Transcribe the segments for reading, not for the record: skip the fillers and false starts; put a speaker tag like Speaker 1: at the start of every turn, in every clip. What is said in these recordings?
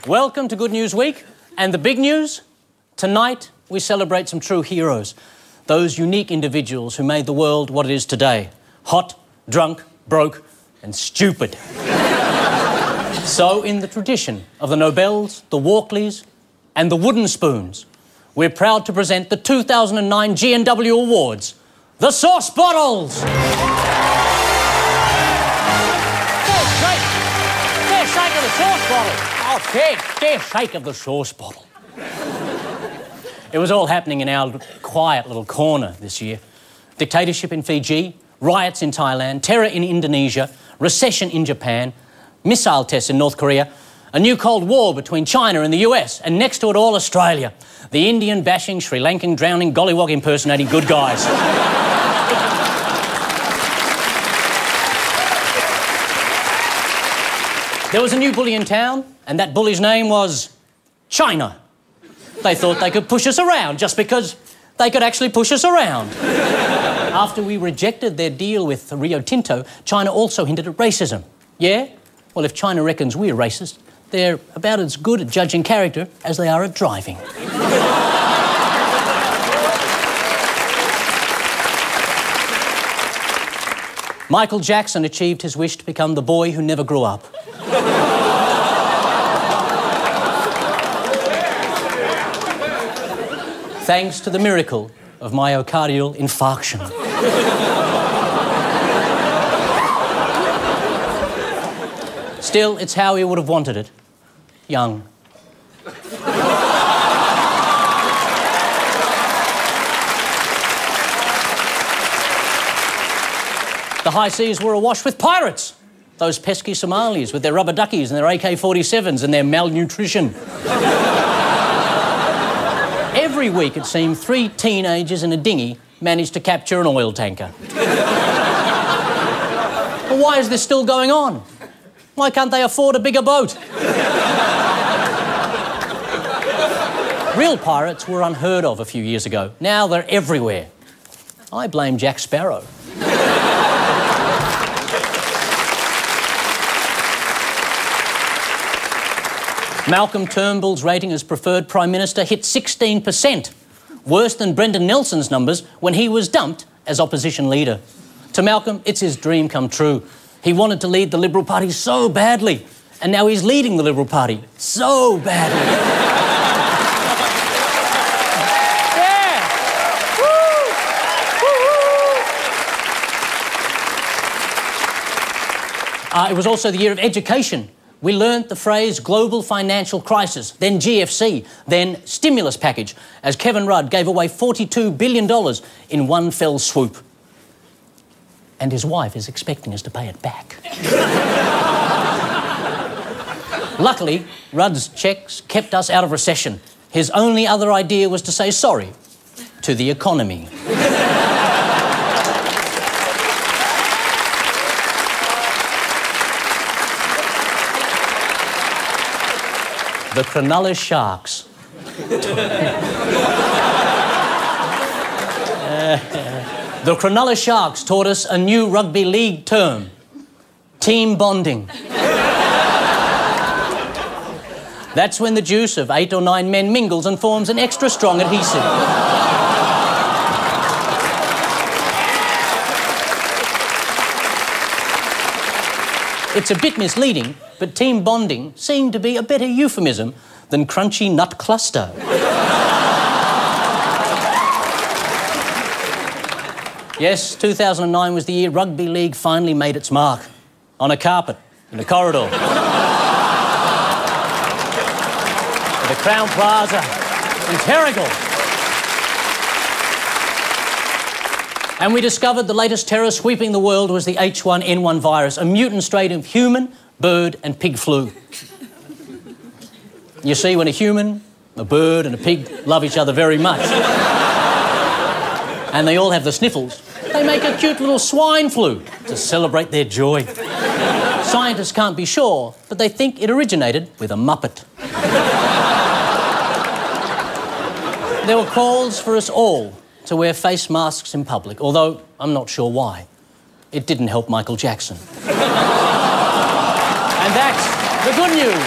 Speaker 1: Welcome to Good News Week. And the big news? Tonight, we celebrate some true heroes. Those unique individuals who made the world what it is today. Hot, drunk, broke, and stupid. So, in the tradition of the Nobels, the Walkleys, and the Wooden Spoons, we're proud to present the 2009 G&W Awards, the Sauce Bottles! Fair shake of the sauce bottle. Oh, fair shake of the sauce bottle. It was all happening in our quiet little corner this year. Dictatorship in Fiji, riots in Thailand, terror in Indonesia, recession in Japan, missile tests in North Korea, a new Cold War between China and the US, and next to it all, Australia. The Indian-bashing, Sri Lankan drowning, gollywog impersonating good guys. There was a new bully in town, and that bully's name was China. They thought they could push us around just because they could actually push us around. After we rejected their deal with Rio Tinto, China also hinted at racism. Yeah? Well, if China reckons we're racist, they're about as good at judging character as they are at driving. Michael Jackson achieved his wish to become the boy who never grew up. Thanks to the miracle of myocardial infarction. Still, it's how he would have wanted it. Young. The high seas were awash with pirates. Those pesky Somalis with their rubber duckies and their AK-47s and their malnutrition. Every week, it seemed, 3 teenagers in a dinghy managed to capture an oil tanker. Well, why is this still going on? Why can't they afford a bigger boat? Real pirates were unheard of a few years ago. Now they're everywhere. I blame Jack Sparrow. Malcolm Turnbull's rating as preferred Prime Minister hit 16%, worse than Brendan Nelson's numbers when he was dumped as opposition leader. To Malcolm, it's his dream come true. He wanted to lead the Liberal Party so badly, and now he's leading the Liberal Party so badly. It was also the year of education. We learnt the phrase global financial crisis, then GFC, then stimulus package, as Kevin Rudd gave away $42 billion in one fell swoop. And his wife is expecting us to pay it back. Luckily, Rudd's cheques kept us out of recession. His only other idea was to say sorry to the economy. The Cronulla Sharks. The Cronulla Sharks taught us a new rugby league term, team bonding. That's when the juice of 8 or 9 men mingles and forms an extra strong adhesive. It's a bit misleading, but team bonding seemed to be a better euphemism than crunchy nut cluster. Yes, 2009 was the year rugby league finally made its mark. On a carpet, in a corridor. At the Crown Plaza, in Terrigal. And we discovered the latest terror sweeping the world was the H1N1 virus, a mutant strain of human, bird and pig flu. You see, when a human, a bird and a pig love each other very much, and they all have the sniffles, they make a cute little swine flu to celebrate their joy. Scientists can't be sure, but they think it originated with a Muppet. There were calls for us all to wear face masks in public, although I'm not sure why. It didn't help Michael Jackson. And that's the good news.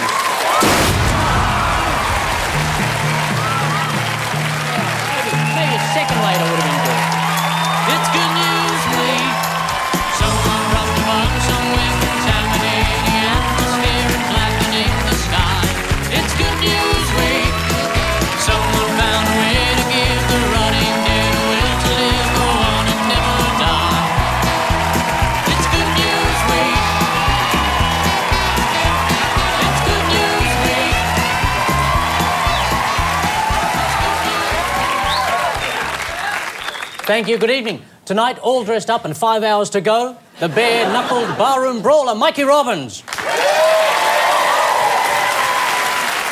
Speaker 1: Thank you, good evening. Tonight, all dressed up and 5 hours to go, the bare-knuckled barroom brawler, Mikey Robbins.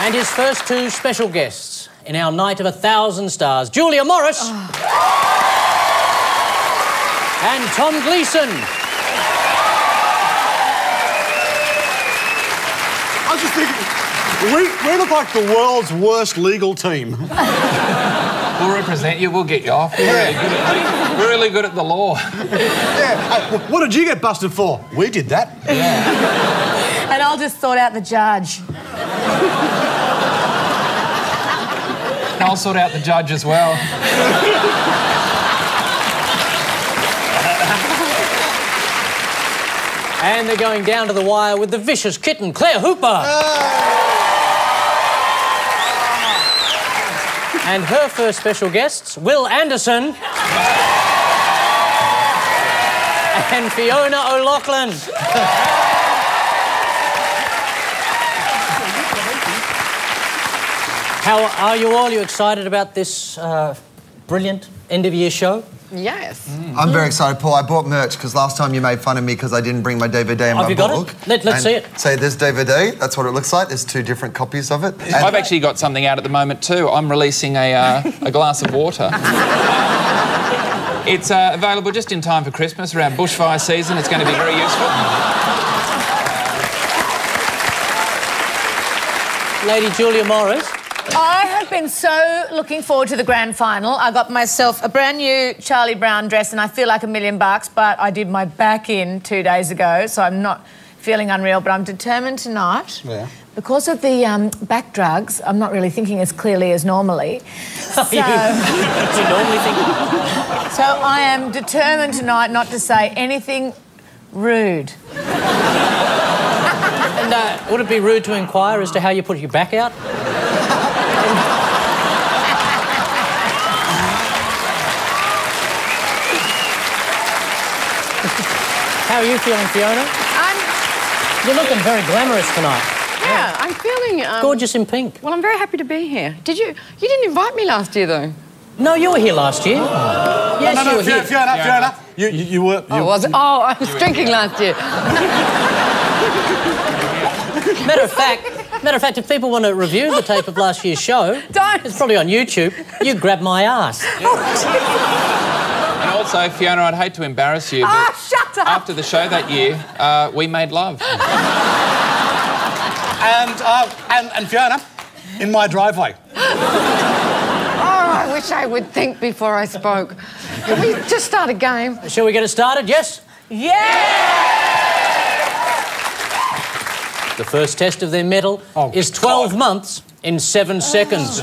Speaker 1: And his first two special guests in our night of 1,000 stars, Julia Morris and Tom Gleeson.
Speaker 2: I was just thinking, we look like the world's worst legal team.
Speaker 3: We'll represent you, we'll get you off. We're really good at the law.
Speaker 2: Yeah. What did you get busted for? We did that.
Speaker 3: Yeah.
Speaker 4: And I'll just sort out the judge.
Speaker 3: And I'll sort out the judge as well.
Speaker 1: And they're going down to the wire with the vicious kitten, Claire Hooper. And her first special guests, Will Anderson and Fiona O'Loughlin. How are you all? Are you excited about this brilliant end-of-year show?
Speaker 5: Yes.
Speaker 6: I'm very excited, Paul. I bought merch because last time you made fun of me because I didn't bring my DVD and my book.
Speaker 1: Have you got it? Let's see it.
Speaker 6: Say this DVD, that's what it looks like. There's 2 different copies of it. And
Speaker 3: I've actually got something out at the moment too. I'm releasing a glass of water. It's available just in time for Christmas, around bushfire season. It's going to be very useful.
Speaker 1: Lady Julia Morris.
Speaker 4: I have been so looking forward to the grand final. I got myself a brand new Charlie Brown dress and I feel like $1 million, but I did my back in 2 days ago, so I'm not feeling unreal, but I'm determined tonight. Yeah. Because of the back drugs, I'm not really thinking as clearly as normally. So,
Speaker 1: you normally think?
Speaker 4: So I am determined tonight not to say anything rude.
Speaker 1: And would it be rude to inquire as to how you put your back out? How are you feeling, Fiona? You're looking very glamorous tonight.
Speaker 5: Yeah, I'm feeling...
Speaker 1: gorgeous in pink.
Speaker 5: Well, I'm very happy to be here. You didn't invite me last year, though.
Speaker 1: No, you were here last year. Yes,
Speaker 2: no,
Speaker 1: you were here.
Speaker 2: Fiona. You were...
Speaker 5: I was drinking last year.
Speaker 1: Matter of fact, if people want to review the tape of last year's show, it's probably on YouTube. You grab my ass.
Speaker 3: And also, Fiona, I'd hate to embarrass you, but
Speaker 4: shut up!
Speaker 3: after the show that year, we made love.
Speaker 2: And Fiona, in my driveway.
Speaker 5: Oh, I wish I would think before I spoke. Can we just start a game?
Speaker 1: Shall we get it started? Yes?
Speaker 4: Yeah!
Speaker 1: The first test of their medal is 12 months in 7 seconds.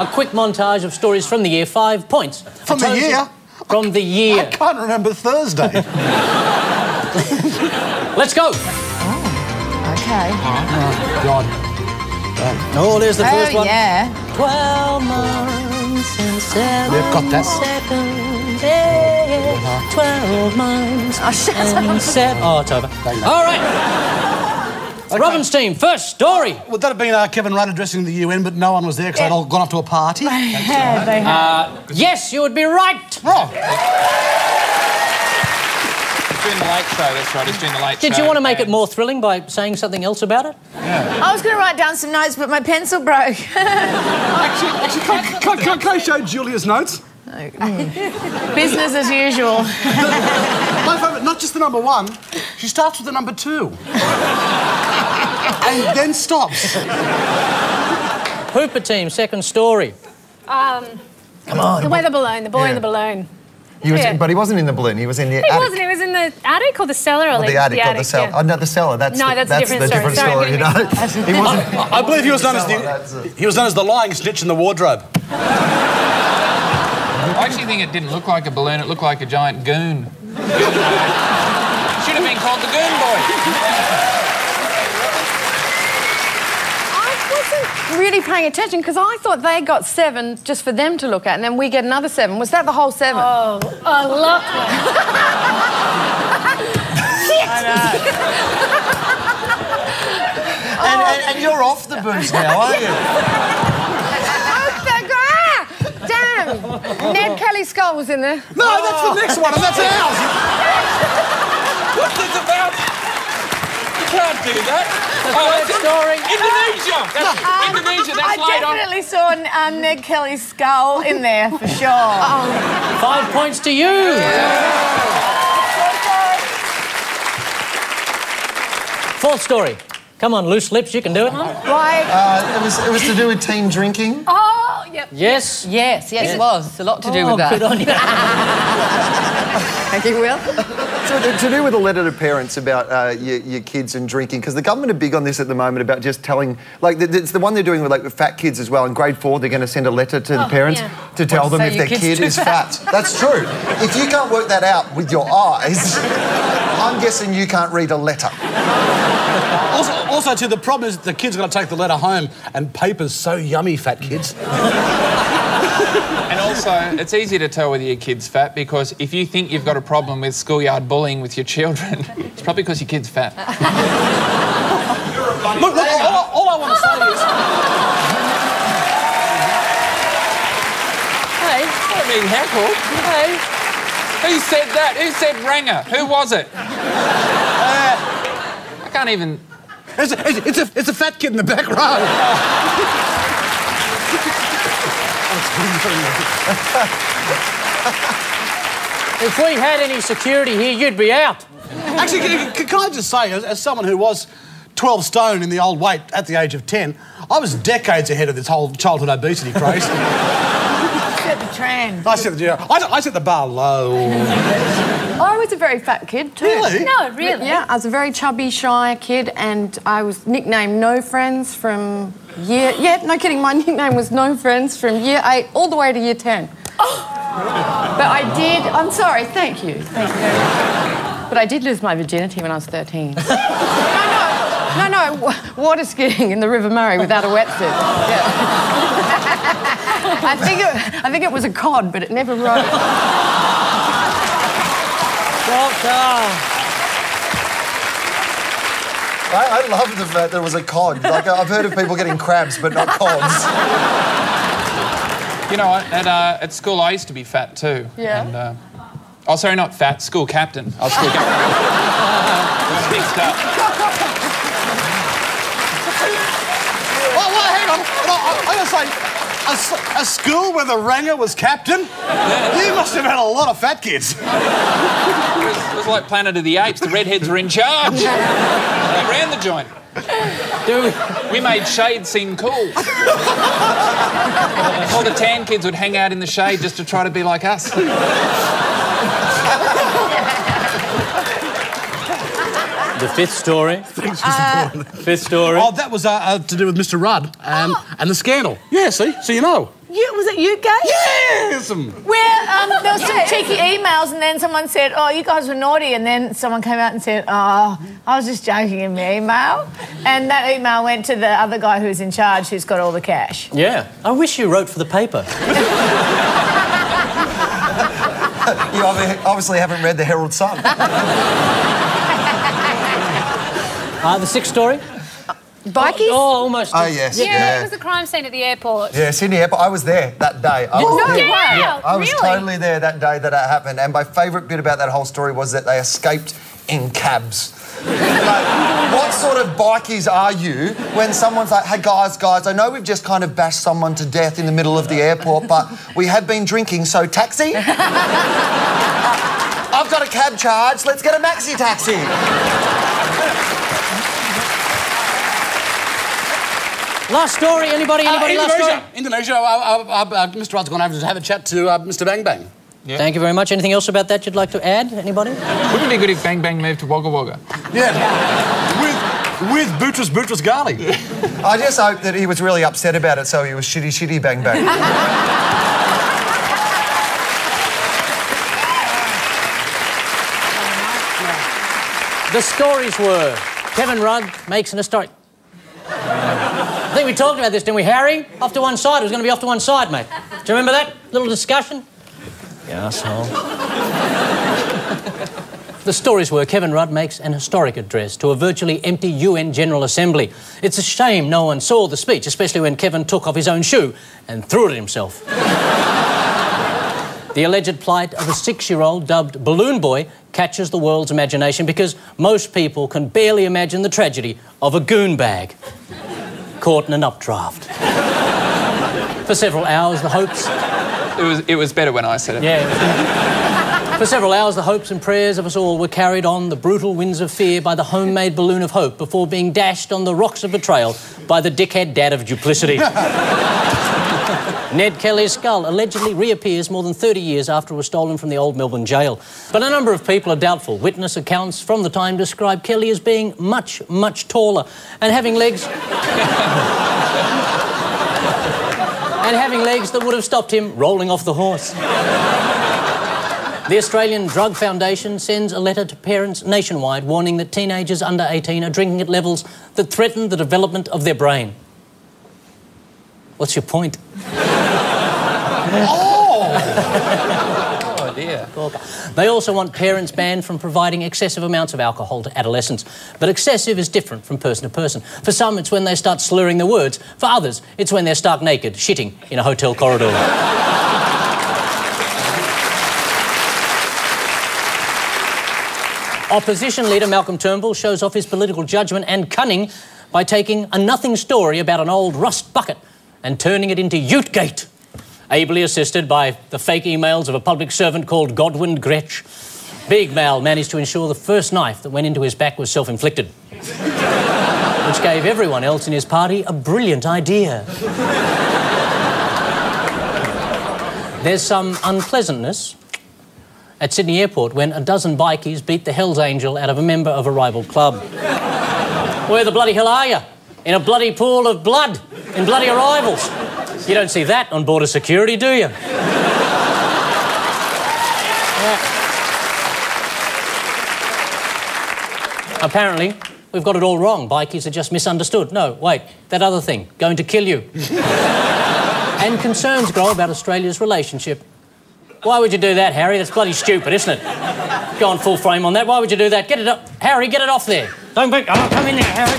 Speaker 1: A quick montage of stories from the year, 5 points.
Speaker 2: From the year?
Speaker 1: From the year.
Speaker 2: I can't remember Thursday.
Speaker 1: Let's go.
Speaker 4: Okay.
Speaker 2: Oh, God.
Speaker 1: Oh, there's the first one.
Speaker 4: Yeah.
Speaker 1: 12 months and 7
Speaker 2: We've got that.
Speaker 1: seconds. Yeah. 12 months and 7... Oh, it's over. All right. Robin's team, first story.
Speaker 2: Would that have been Kevin Rudd addressing the UN, but no one was there because they'd all gone off to a party?
Speaker 1: Yes, you would be right.
Speaker 2: Oh.
Speaker 3: He's doing the late show, that's right, he's doing the late show.
Speaker 1: Did you want to make it more thrilling by saying something else about it?
Speaker 4: Yeah. I was going to write down some notes, but my pencil broke.
Speaker 2: Actually, can I show Julia's notes?
Speaker 4: Business as usual.
Speaker 2: My favourite, not just the number 1, she starts with the number 2. And then stops.
Speaker 1: Hooper team, second story.
Speaker 7: Come on. The weather balloon, the boy in the balloon.
Speaker 6: But he wasn't in the balloon, he was in the attic.
Speaker 7: He wasn't, he was in the attic or the cellar? Or
Speaker 6: the attic or the cellar. Yeah. Oh, no, the cellar, that's
Speaker 7: a different story.
Speaker 6: You know? He wasn't...
Speaker 2: I believe he was known as the lying snitch in the wardrobe.
Speaker 3: I actually think it didn't look like a balloon, it looked like a giant goon. Should have been called the Goon Boy.
Speaker 5: I wasn't really paying attention because I thought they got 7 just for them to look at and then we get another 7. Was that the whole 7?
Speaker 7: Oh, look.
Speaker 6: I know. And you're off the booze now, aren't you?
Speaker 5: Damn! Ned Kelly's skull was in there.
Speaker 2: No, that's the next one, and that's ours.
Speaker 3: What's this about? You can't do that.
Speaker 1: Story.
Speaker 3: Indonesia. Indonesia. That's
Speaker 4: I
Speaker 3: later.
Speaker 4: definitely saw Ned Kelly's skull in there for sure.
Speaker 1: 5 points to you. Fourth story. Come on, loose lips, you can do it.
Speaker 5: Right.
Speaker 6: It was to do with team drinking.
Speaker 7: Oh, yep.
Speaker 1: Yes.
Speaker 5: Yes, it was. It's a lot to do with that.
Speaker 1: Good on you.
Speaker 5: Thank you, Will.
Speaker 6: So to do with a letter to parents about your kids and drinking, because the government are big on this at the moment about just telling, like, it's the one they're doing with, like, with fat kids as well. In grade 4, they're going to send a letter to the parents to tell them if their kid is fat. That's true. If you can't work that out with your eyes, I'm guessing you can't read a letter.
Speaker 2: Also, too, the problem is the kid's going to take the letter home, and paper's so yummy, fat kids.
Speaker 3: And also, it's easy to tell whether your kid's fat because if you think you've got a problem with schoolyard bullying with your children, it's probably because your kid's fat.
Speaker 2: Look, all I want to say is...
Speaker 3: Hey, not being heckled. Hey. Who said that? Who said Ranger? Who was it? I can't even...
Speaker 2: It's a fat kid in the back row.
Speaker 1: If we had any security here, you'd be out.
Speaker 2: Actually, can I just say, as someone who was 12 stone in the old weight at the age of 10, I was decades ahead of this whole childhood obesity craze.
Speaker 4: Set the trend.
Speaker 2: I set the bar low.
Speaker 5: I was a very fat kid too.
Speaker 2: Really?
Speaker 7: No, really?
Speaker 5: Yeah, I was a very chubby, shy kid, and I was nicknamed No Friends from year... Yeah, no kidding, my nickname was No Friends from year 8 all the way to year 10. Oh. But I did... I'm sorry, thank you. Thank you very much. But I did lose my virginity when I was 13. No, water skiing in the River Murray without a wetsuit. Yeah. I think it was a cod, but it never rose.
Speaker 6: I love the fact there was a cod. Like, I've heard of people getting crabs, but not cods.
Speaker 3: You know what? At school, I used to be fat too.
Speaker 5: Yeah.
Speaker 3: And, oh, sorry, not fat. School captain. I was school captain. It's mixed up.
Speaker 2: Well, hang on. I gotta say, a school where the Ranger was captain? Yeah. You must have had a lot of fat kids.
Speaker 3: It was like Planet of the Apes. The redheads were in charge. They ran the joint. We made shade seem cool. All the tan kids would hang out in the shade just to try to be like us.
Speaker 1: The fifth story. Fifth story.
Speaker 2: Oh, that was to do with Mr. Rudd and the scandal. Yeah, see? So you know.
Speaker 4: Was it you guys?
Speaker 2: Yes!
Speaker 4: Where there was some cheeky emails and then someone said, oh, you guys were naughty, and then someone came out and said, oh, I was just joking in my email. And that email went to the other guy who's in charge, who's got all the cash.
Speaker 1: Yeah. I wish you wrote for the paper.
Speaker 6: You obviously haven't read the Herald Sun.
Speaker 1: The sixth story.
Speaker 5: Bikies?
Speaker 1: Oh, almost.
Speaker 6: Oh, yes.
Speaker 7: Yeah, it was a crime scene at the airport.
Speaker 6: Yeah, Sydney Airport. I was there that day. I was
Speaker 7: Really?
Speaker 6: totally there that day that it happened. And my favourite bit about that whole story was that they escaped in cabs. Like, what sort of bikies are you when someone's like, hey, guys, I know we've just kind of bashed someone to death in the middle of the airport, but we have been drinking, so taxi? I've got a cab charge. Let's get a maxi taxi.
Speaker 1: Last story. Anybody? Last story?
Speaker 2: Indonesia. Mr. Rudd's gone over to have a chat to Mr. Bang Bang.
Speaker 3: Yeah.
Speaker 1: Thank you very much. Anything else about that you'd like to add? Anybody?
Speaker 3: Wouldn't it be good if Bang Bang moved to Wagga Wagga?
Speaker 2: Yeah. With Bootress Garley.
Speaker 6: I just hope that he was really upset about it, so he was shitty Bang Bang.
Speaker 1: The stories were Kevin Rudd makes an historic... I think we talked about this, didn't we, Harry? Off to one side. It was going to be off to one side, mate. Do you remember that little discussion? You asshole. The stories were Kevin Rudd makes an historic address to a virtually empty UN General Assembly. It's a shame no one saw the speech, especially when Kevin took off his own shoe and threw it at himself. The alleged plight of a 6-year-old dubbed Balloon Boy catches the world's imagination because most people can barely imagine the tragedy of a goon bag caught in an updraft. For several hours, the hopes...
Speaker 3: It was better when I said it.
Speaker 1: Yeah. For several hours, the hopes and prayers of us all were carried on the brutal winds of fear by the homemade balloon of hope before being dashed on the rocks of betrayal by the dickhead dad of duplicity. Ned Kelly's skull allegedly reappears more than 30 years after it was stolen from the old Melbourne jail. But a number of people are doubtful. Witness accounts from the time describe Kelly as being much, much taller and having legs... and having legs that would have stopped him rolling off the horse. The Australian Drug Foundation sends a letter to parents nationwide warning that teenagers under 18 are drinking at levels that threaten the development of their brain. What's your point?
Speaker 3: Oh, dear.
Speaker 1: They also want parents banned from providing excessive amounts of alcohol to adolescents. But excessive is different from person to person. For some, it's when they start slurring their words. For others, it's when they're stark naked, shitting in a hotel corridor. Opposition leader Malcolm Turnbull shows off his political judgment and cunning by taking a nothing story about an old rust bucket and turning it into Utegate. Ably assisted by the fake emails of a public servant called Godwin Gretsch, Big Mal managed to ensure the first knife that went into his back was self-inflicted, which gave everyone else in his party a brilliant idea. There's some unpleasantness at Sydney Airport when a dozen bikies beat the Hells Angel out of a member of a rival club. Where the bloody hell are you? In a bloody pool of blood, in bloody arrivals. You don't see that on border security, do you? Yeah. Apparently, we've got it all wrong. Bikies are just misunderstood. No, wait, that other thing, going to kill you. And concerns grow about Australia's relationship. Why would you do that, Harry? That's bloody stupid, isn't it? Go on full frame on that. Why would you do that? Get it up. Harry, get it off there. Don't be... Oh, come in there, Harry.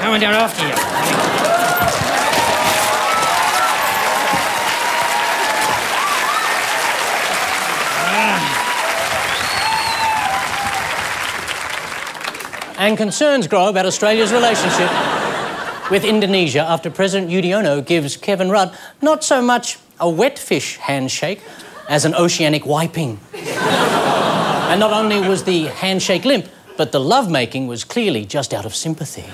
Speaker 1: Coming down after you. And concerns grow about Australia's relationship with Indonesia after President Yudhoyono gives Kevin Rudd not so much a wet fish handshake as an oceanic wiping. And not only was the handshake limp, but the lovemaking was clearly just out of sympathy.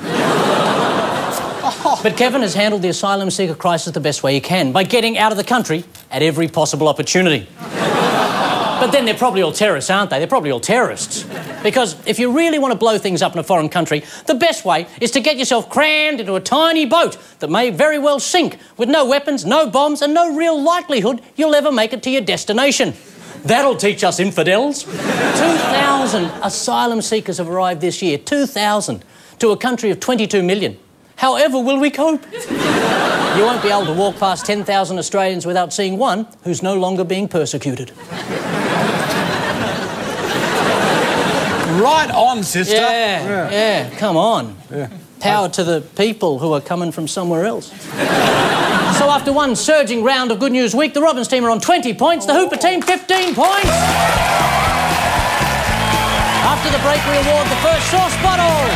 Speaker 1: But Kevin has handled the asylum seeker crisis the best way he can, by getting out of the country at every possible opportunity. But then they're probably all terrorists, aren't they? They're probably all terrorists. Because if you really want to blow things up in a foreign country, the best way is to get yourself crammed into a tiny boat that may very well sink with no weapons, no bombs, and no real likelihood you'll ever make it to your destination. That'll teach us infidels. 2,000 asylum seekers have arrived this year. 2,000 to a country of 22 million. However will we cope? You won't be able to walk past 10,000 Australians without seeing one who's no longer being persecuted.
Speaker 2: Right on, sister.
Speaker 1: Yeah, come on.
Speaker 2: Yeah.
Speaker 1: Power to the people who are coming from somewhere else. So after one surging round of Good News Week, the Robbins team are on 20 points, the Hooper team 15 points. After the break, we award the first sauce bottle.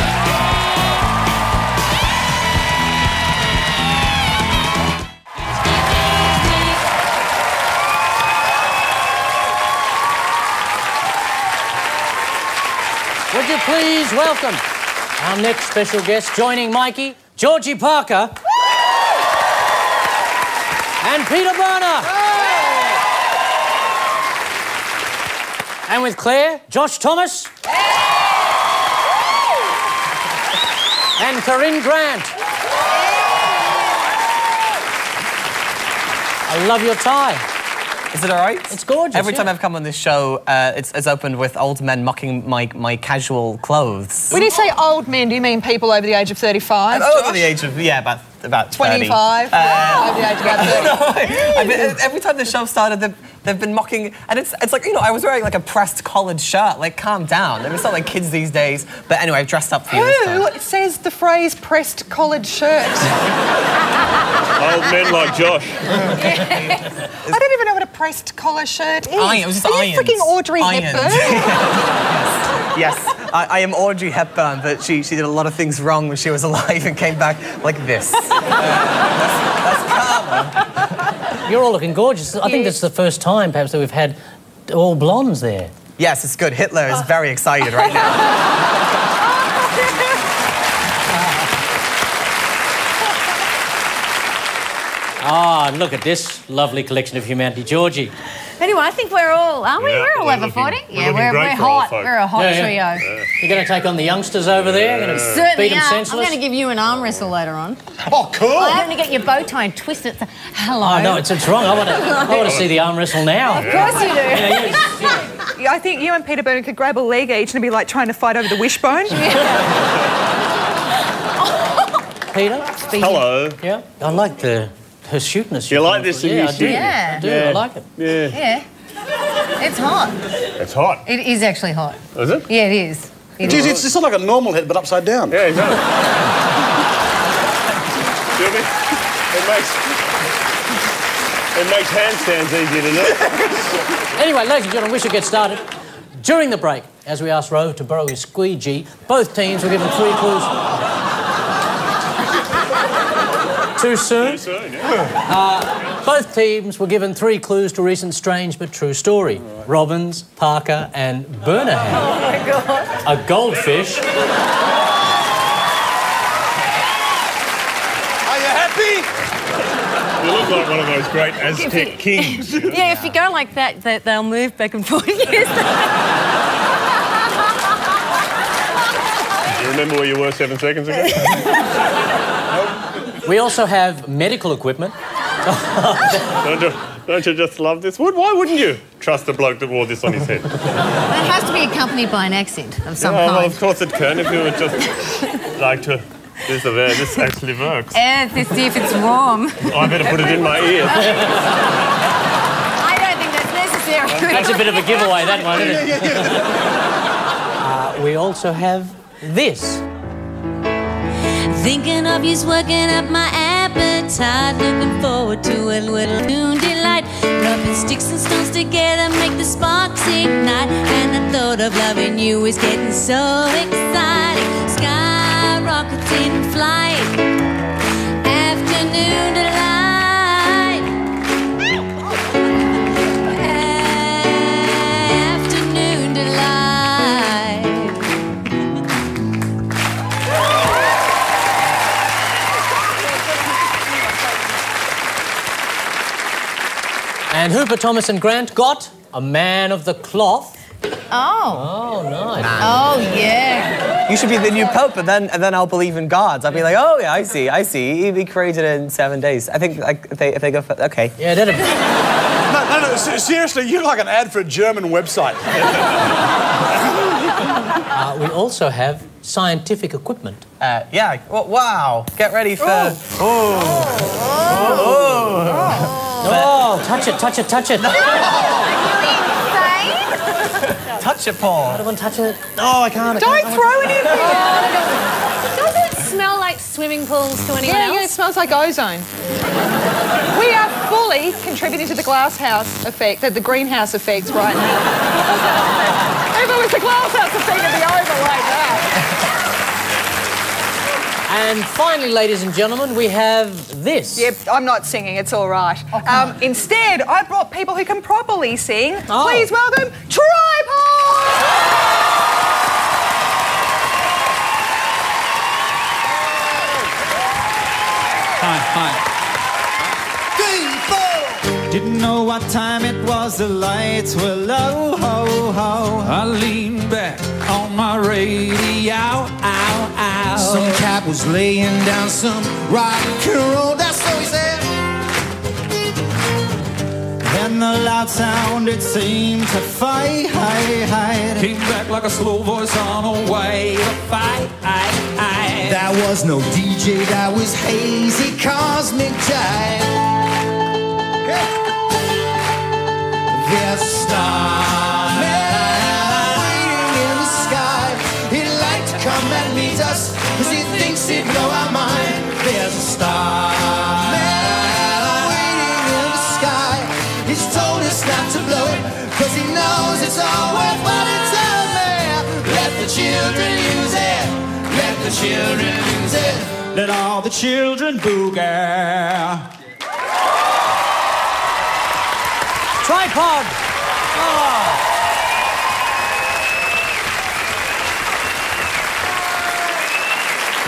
Speaker 1: Would you please welcome our next special guest, joining Mikey, Georgie Parker, and Peter Berner. And with Claire, Josh Thomas, and Corinne Grant. I love your tie.
Speaker 8: Is it all right?
Speaker 1: It's gorgeous.
Speaker 8: Every time I've come on this show, it's opened with old men mocking my casual clothes.
Speaker 7: When you say old men, do you mean people over the age of 35?
Speaker 8: Over the age of, yeah, about 30.
Speaker 7: 25? Over the age of about 30.
Speaker 8: I mean, every time the show started, they've been mocking, and it's like, you know, I was wearing like a pressed collared shirt. Like, calm down. It's not like kids these days. But anyway, I've dressed up for you this time.
Speaker 7: Who says the phrase pressed collared shirt?
Speaker 9: Old men like Josh.
Speaker 7: I don't even know what a
Speaker 9: pressed collar shirt is?
Speaker 8: Iron, it was just
Speaker 9: Are
Speaker 8: irons.
Speaker 9: you freaking Audrey Hepburn?
Speaker 8: Yes, I am Audrey Hepburn, but she did a lot of things wrong when she was alive and came back like this. That's karma.
Speaker 1: You're all looking gorgeous. I think that's the first time, perhaps, that we've had all blondes there.
Speaker 8: Yes, it's good. Hitler is very excited right now.
Speaker 1: Ah, look at this lovely collection of humanity. Georgie.
Speaker 4: Anyway, I think we're all, aren't we?
Speaker 10: Yeah,
Speaker 4: we're all
Speaker 10: we're
Speaker 4: over
Speaker 10: looking-
Speaker 4: 40.
Speaker 10: we're
Speaker 4: Yeah,
Speaker 10: looking
Speaker 4: we're
Speaker 10: great for old
Speaker 4: hot.
Speaker 10: folk.
Speaker 4: We're a hot
Speaker 1: Yeah,
Speaker 4: trio.
Speaker 1: yeah. You're going to take on the youngsters over there? You're going to
Speaker 4: Certainly
Speaker 1: beat them
Speaker 4: are.
Speaker 1: senseless?
Speaker 4: I'm going to give you an arm wrestle later on.
Speaker 2: Oh, cool.
Speaker 4: I have to get your bow tie and twist it. Hello.
Speaker 1: Oh, no, it's wrong. I want to see the arm wrestle now.
Speaker 4: Of course you do.
Speaker 9: I think you and Peter Berner could grab a leg each and be like trying to fight over the wishbone.
Speaker 1: Peter?
Speaker 10: Hello.
Speaker 1: Yeah? I like her shootness.
Speaker 10: You like this in
Speaker 1: Yeah,
Speaker 10: your
Speaker 1: I do.
Speaker 10: shooting?
Speaker 4: Yeah.
Speaker 1: I do. I like it.
Speaker 10: Yeah.
Speaker 4: Yeah. It's hot.
Speaker 10: It's hot.
Speaker 4: It is actually hot.
Speaker 10: Is it?
Speaker 4: Yeah, it is. It
Speaker 2: Geez,
Speaker 4: is.
Speaker 2: it's just like a normal head, but upside down.
Speaker 10: Yeah, exactly. Feel me? It makes handstands easier to do.
Speaker 1: Anyway, ladies and gentlemen, we should get started. During the break, as we asked Ro to borrow his squeegee, both teams were given 3 clues. Too soon?
Speaker 10: Too soon, yeah.
Speaker 1: Both teams were given 3 clues to a recent strange but true story. Right. Robbins, Parker and Berner.
Speaker 4: Oh, my God.
Speaker 1: A goldfish.
Speaker 2: Are you happy?
Speaker 10: You look like one of those great Aztec kings.
Speaker 4: Yeah, if you go like that, they'll move back and forth. Yes.
Speaker 10: Do you remember where you were 7 seconds ago?
Speaker 1: We also have medical equipment.
Speaker 10: Don't you just love this? Why wouldn't you trust the bloke that wore this on his head?
Speaker 4: That has to be accompanied by an accent of some kind.
Speaker 10: Well, of course it can, if you would just like to... This actually works.
Speaker 4: To see if it's warm.
Speaker 10: I better put it in my ear.
Speaker 4: I don't think that's necessary.
Speaker 1: That's a bit of a giveaway, that one, isn't it? We also have this.
Speaker 11: Thinking of you's working up my appetite. Looking forward to a little noon delight. Rubbing sticks and stones together make the sparks ignite. And the thought of loving you is getting so exciting. Sky rockets in flight. Afternoon delight. Afternoon delight.
Speaker 1: And Hooper, Thomas and Grant got a man of the cloth.
Speaker 4: Oh.
Speaker 1: Oh, nice.
Speaker 4: Oh, yeah.
Speaker 8: You should be the new pope, and then I'll believe in gods. I'll be like, oh yeah, I see. He created it in 7 days. I think like if they go for okay.
Speaker 1: Yeah, that'd
Speaker 2: No, seriously, you're like an ad for a German website.
Speaker 1: We also have scientific equipment.
Speaker 8: Yeah. Wow. Get ready for.
Speaker 1: Oh, touch it.
Speaker 8: Touch it, Paul.
Speaker 1: I don't want to touch it. Oh, I can't.
Speaker 9: Don't throw anything.
Speaker 7: Does it smell like swimming pools to anyone else?
Speaker 9: Yeah, it smells like ozone. We are fully contributing to the glasshouse effect, the greenhouse effect right now. If it was the glasshouse effect, it'd be over like that.
Speaker 1: And finally, ladies and gentlemen, we have this.
Speaker 9: Yep, I'm not singing, it's all right. Instead, I brought people who can properly sing.
Speaker 1: Oh.
Speaker 9: Please welcome Tripod!
Speaker 12: Hi. Didn't know what time it was, the lights were low, ho, ho. I leaned back on my radio, ow, ow. Some cat was laying down some rock and roll, that's what he said. And the loud sound, it seemed to fight. Came back like a slow voice on a way to fight. That was no DJ, that was hazy cosmic jive. There's a star waiting in the sky. He'd like to come and meet us, cause he thinks he'd blow our mind. There's a star waiting in the sky. He's told us the children said, let all the children boogie.
Speaker 1: Tripod! Oh.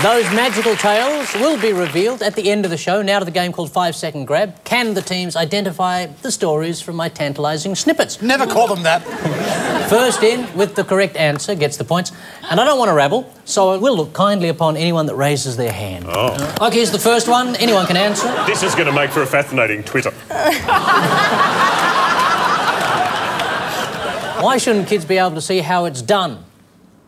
Speaker 1: Those magical tales will be revealed at the end of the show. Now to the game called 5 Second Grab. Can the teams identify the stories from my tantalising snippets?
Speaker 2: Never call them that.
Speaker 1: First in with the correct answer gets the points. And I don't want to rabble, so I will look kindly upon anyone that raises their hand.
Speaker 10: Oh.
Speaker 1: OK, here's the first one. Anyone can answer.
Speaker 10: This is going to make for a fascinating Twitter.
Speaker 1: Why shouldn't kids be able to see how it's done?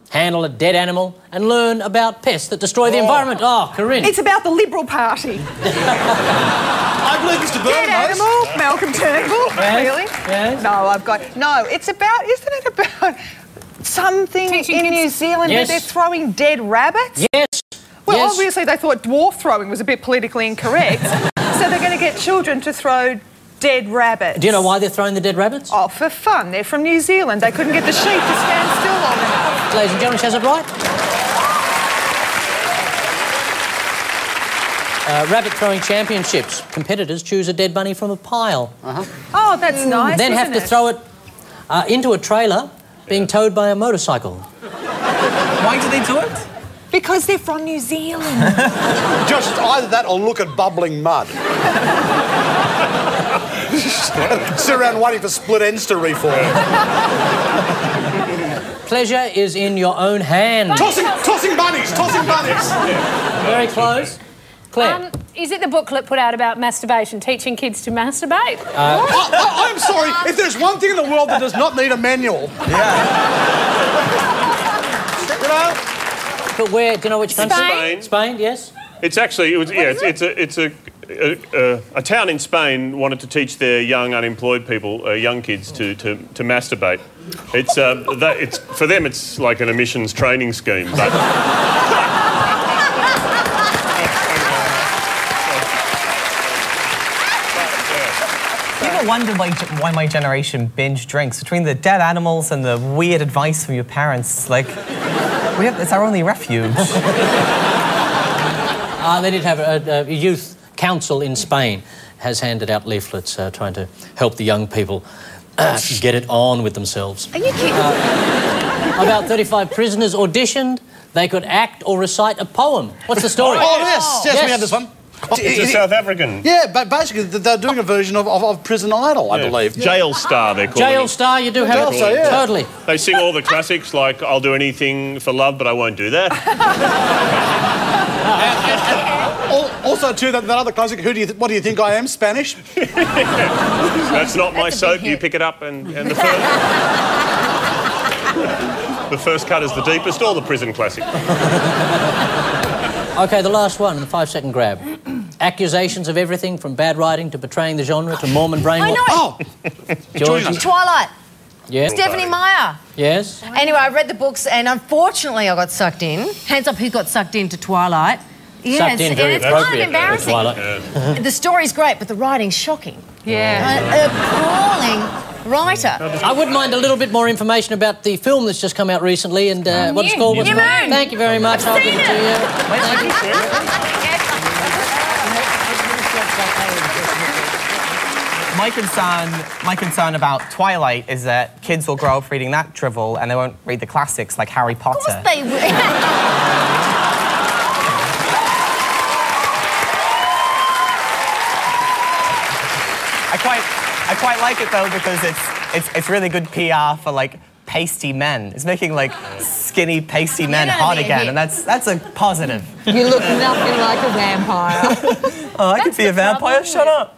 Speaker 1: Handle a dead animal and learn about pests that destroy the environment. Oh, Corinne.
Speaker 9: It's about the Liberal Party.
Speaker 2: I believe Mr. Berner
Speaker 9: Dead animal, Malcolm Turnbull.
Speaker 1: Yes,
Speaker 9: Really?
Speaker 1: yes.
Speaker 9: No, I've got... No, it's about... Isn't it about something
Speaker 7: Teaching
Speaker 9: in New
Speaker 7: kids-
Speaker 9: Zealand
Speaker 1: Yes.
Speaker 9: that they're throwing dead rabbits?
Speaker 1: Yes.
Speaker 9: Well,
Speaker 1: yes.
Speaker 9: obviously they thought dwarf throwing was a bit politically incorrect, so they're going to get children to throw dead rabbits.
Speaker 1: Do you know why they're throwing the dead rabbits?
Speaker 9: Oh, for fun. They're from New Zealand. They couldn't get the sheep to stand still long enough.
Speaker 1: Ladies and gentlemen, she has it right. Rabbit throwing championships. Competitors choose a dead bunny from a pile.
Speaker 9: Oh, that's nice,
Speaker 1: Then have
Speaker 9: isn't
Speaker 1: to
Speaker 9: it?
Speaker 1: throw it into a trailer being towed by a motorcycle.
Speaker 8: Why do they do it?
Speaker 9: Because they're from New Zealand.
Speaker 2: Just either that or look at bubbling mud. Sit around waiting for split ends to reform.
Speaker 1: Pleasure is in your own hand.
Speaker 2: Tossing bunnies, tossing bunnies.
Speaker 1: Very close. Claire.
Speaker 7: Is it the booklet put out about masturbation, teaching kids to masturbate?
Speaker 2: I'm sorry, if there's one thing in the world that does not need a manual. You know?
Speaker 1: But where? Do you know which country?
Speaker 10: Spain.
Speaker 1: Spain, yes.
Speaker 10: It's actually, it's a town in Spain wanted to teach their young unemployed people, young kids, to masturbate. It's for them. It's like an emissions training scheme. But
Speaker 8: You ever wondered why my generation binge drinks? Between the dead animals and the weird advice from your parents, like, it's our only refuge.
Speaker 1: They did have a youth council in Spain has handed out leaflets trying to help the young people get it on with themselves.
Speaker 4: Are you kidding?
Speaker 1: About 35 prisoners auditioned. They could act or recite a poem. What's the story?
Speaker 2: Oh, yes, we have this one.
Speaker 10: it's a South African.
Speaker 2: Yeah, but basically they're doing a version of Prison Idol, I believe.
Speaker 10: Jail Star, they're called.
Speaker 1: Jail Star, you do have
Speaker 2: Jail
Speaker 1: it.
Speaker 2: Star, yeah.
Speaker 1: Totally.
Speaker 10: They sing all the classics like "I'll do anything for love, but I won't do that."
Speaker 2: Also, too, that other classic, what do you think I am, Spanish?
Speaker 10: That's not my soap. You pick it up, and the first cut is the deepest, or the prison classic.
Speaker 1: OK, the last one, the 5 second grab. Accusations of everything from bad writing to betraying the genre to Mormon brainwash.
Speaker 4: I know.
Speaker 2: Oh,
Speaker 1: Georgie.
Speaker 4: Twilight.
Speaker 1: Yeah.
Speaker 4: Stephanie Meyer.
Speaker 1: Yes.
Speaker 4: Anyway, I read the books and unfortunately I got sucked in. Hands up who got sucked into Twilight. Yes,
Speaker 1: Sucked in very
Speaker 4: and it's kind of
Speaker 1: appropriate.
Speaker 4: embarrassing.
Speaker 1: Twilight.
Speaker 4: The story's great, but the writing's shocking.
Speaker 9: Yeah.
Speaker 4: An appalling writer.
Speaker 1: I wouldn't mind a little bit more information about the film that's just come out recently and what it's called.
Speaker 4: New Moon.
Speaker 1: Thank you very much. I'll give it to you. Thank you.
Speaker 8: My concern about Twilight is that kids will grow up reading that drivel and they won't read the classics like Harry Potter.
Speaker 4: Of course they will.
Speaker 8: I quite like it though because it's really good PR for like pasty men. It's making like skinny pasty men hot again, and that's a positive.
Speaker 9: You look nothing like a vampire.
Speaker 8: Oh, I could be a vampire. Shut up.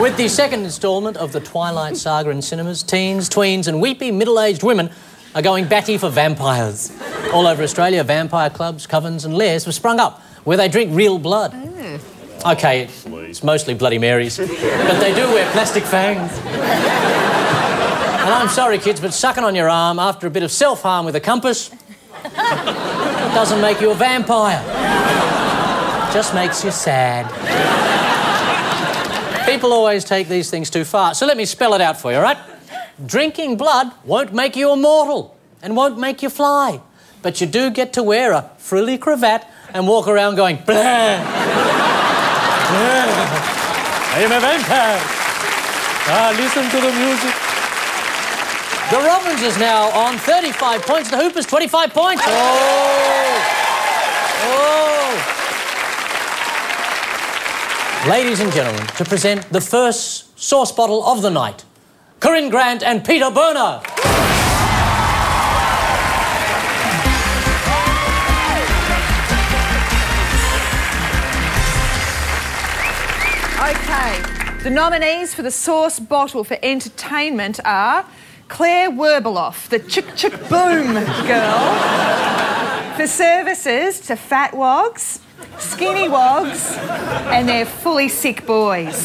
Speaker 1: With the second instalment of the Twilight saga in cinemas, teens, tweens and weepy middle-aged women are going batty for vampires. All over Australia, vampire clubs, covens and lairs have sprung up where they drink real blood. OK, it's mostly Bloody Marys, but they do wear plastic fangs. And I'm sorry, kids, but sucking on your arm after a bit of self-harm with a compass doesn't make you a vampire. Just makes you sad. People always take these things too far, so let me spell it out for you, all right? Drinking blood won't make you immortal and won't make you fly. but you do get to wear a frilly cravat and walk around going, blah, blah, I am a vampire. Ah, listen to the music. The Robins is now on 35 points. The Hoopers, 25 points. Ladies and gentlemen, to present the first sauce bottle of the night, Corinne Grant and Peter Berner.
Speaker 9: Okay, the nominees for the sauce bottle for entertainment are Claire Werbeloff, the chick-chick-boom girl, for services to fat wogs, skinny wogs, and their fully sick boys.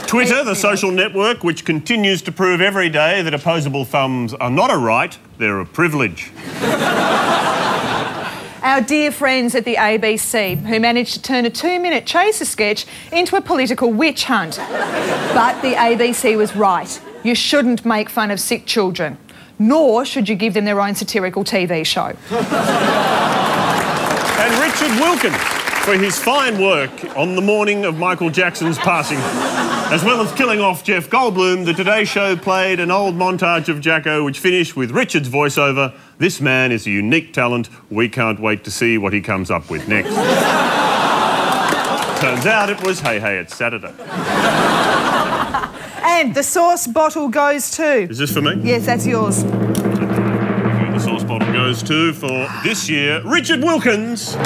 Speaker 10: Twitter, the social network which continues to prove every day that opposable thumbs are not a right, they're a privilege.
Speaker 9: Our dear friends at the ABC, who managed to turn a 2-minute Chaser sketch into a political witch hunt. But the ABC was right. You shouldn't make fun of sick children, nor should you give them their own satirical TV show.
Speaker 10: And Richard Wilkins for his fine work on the morning of Michael Jackson's passing. As well as killing off Jeff Goldblum, the Today Show played an old montage of Jacko which finished with Richard's voiceover, "This man is a unique talent. We can't wait to see what he comes up with next." Turns out it was Hey Hey It's Saturday.
Speaker 9: And the sauce bottle goes to...
Speaker 10: Is this for me?
Speaker 9: Yes, that's yours.
Speaker 10: The sauce bottle goes to, for this year, Richard Wilkins.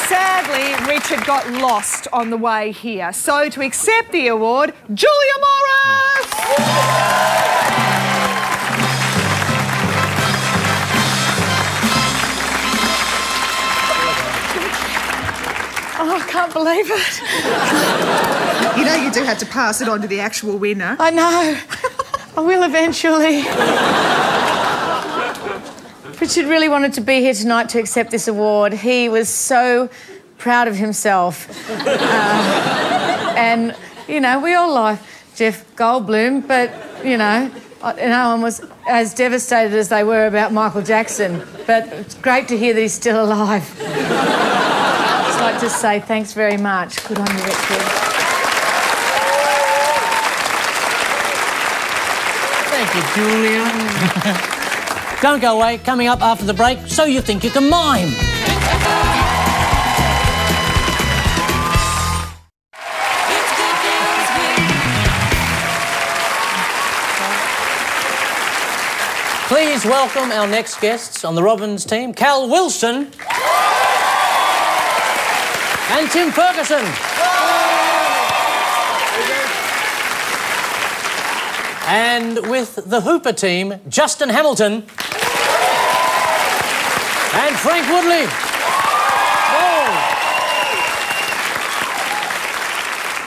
Speaker 9: Sadly, Richard got lost on the way here. So to accept the award, Julia Morris!
Speaker 4: Oh, I can't believe it.
Speaker 9: You know you do have to pass it on to the actual winner.
Speaker 4: I know. I will eventually. Richard really wanted to be here tonight to accept this award. He was so proud of himself. And, you know, we all like Jeff Goldblum, but, you know, no one was as devastated as they were about Michael Jackson. But it's great to hear that he's still alive. I'd just like to say thanks very much. Good on you, Richard.
Speaker 1: Thank you, Julia. Don't go away. Coming up after the break, So You Think You Can Mime. Please welcome our next guests on the Robins team, Cal Wilson and Tim Ferguson. And with the Hooper team, Justin Hamilton and Frank Woodley.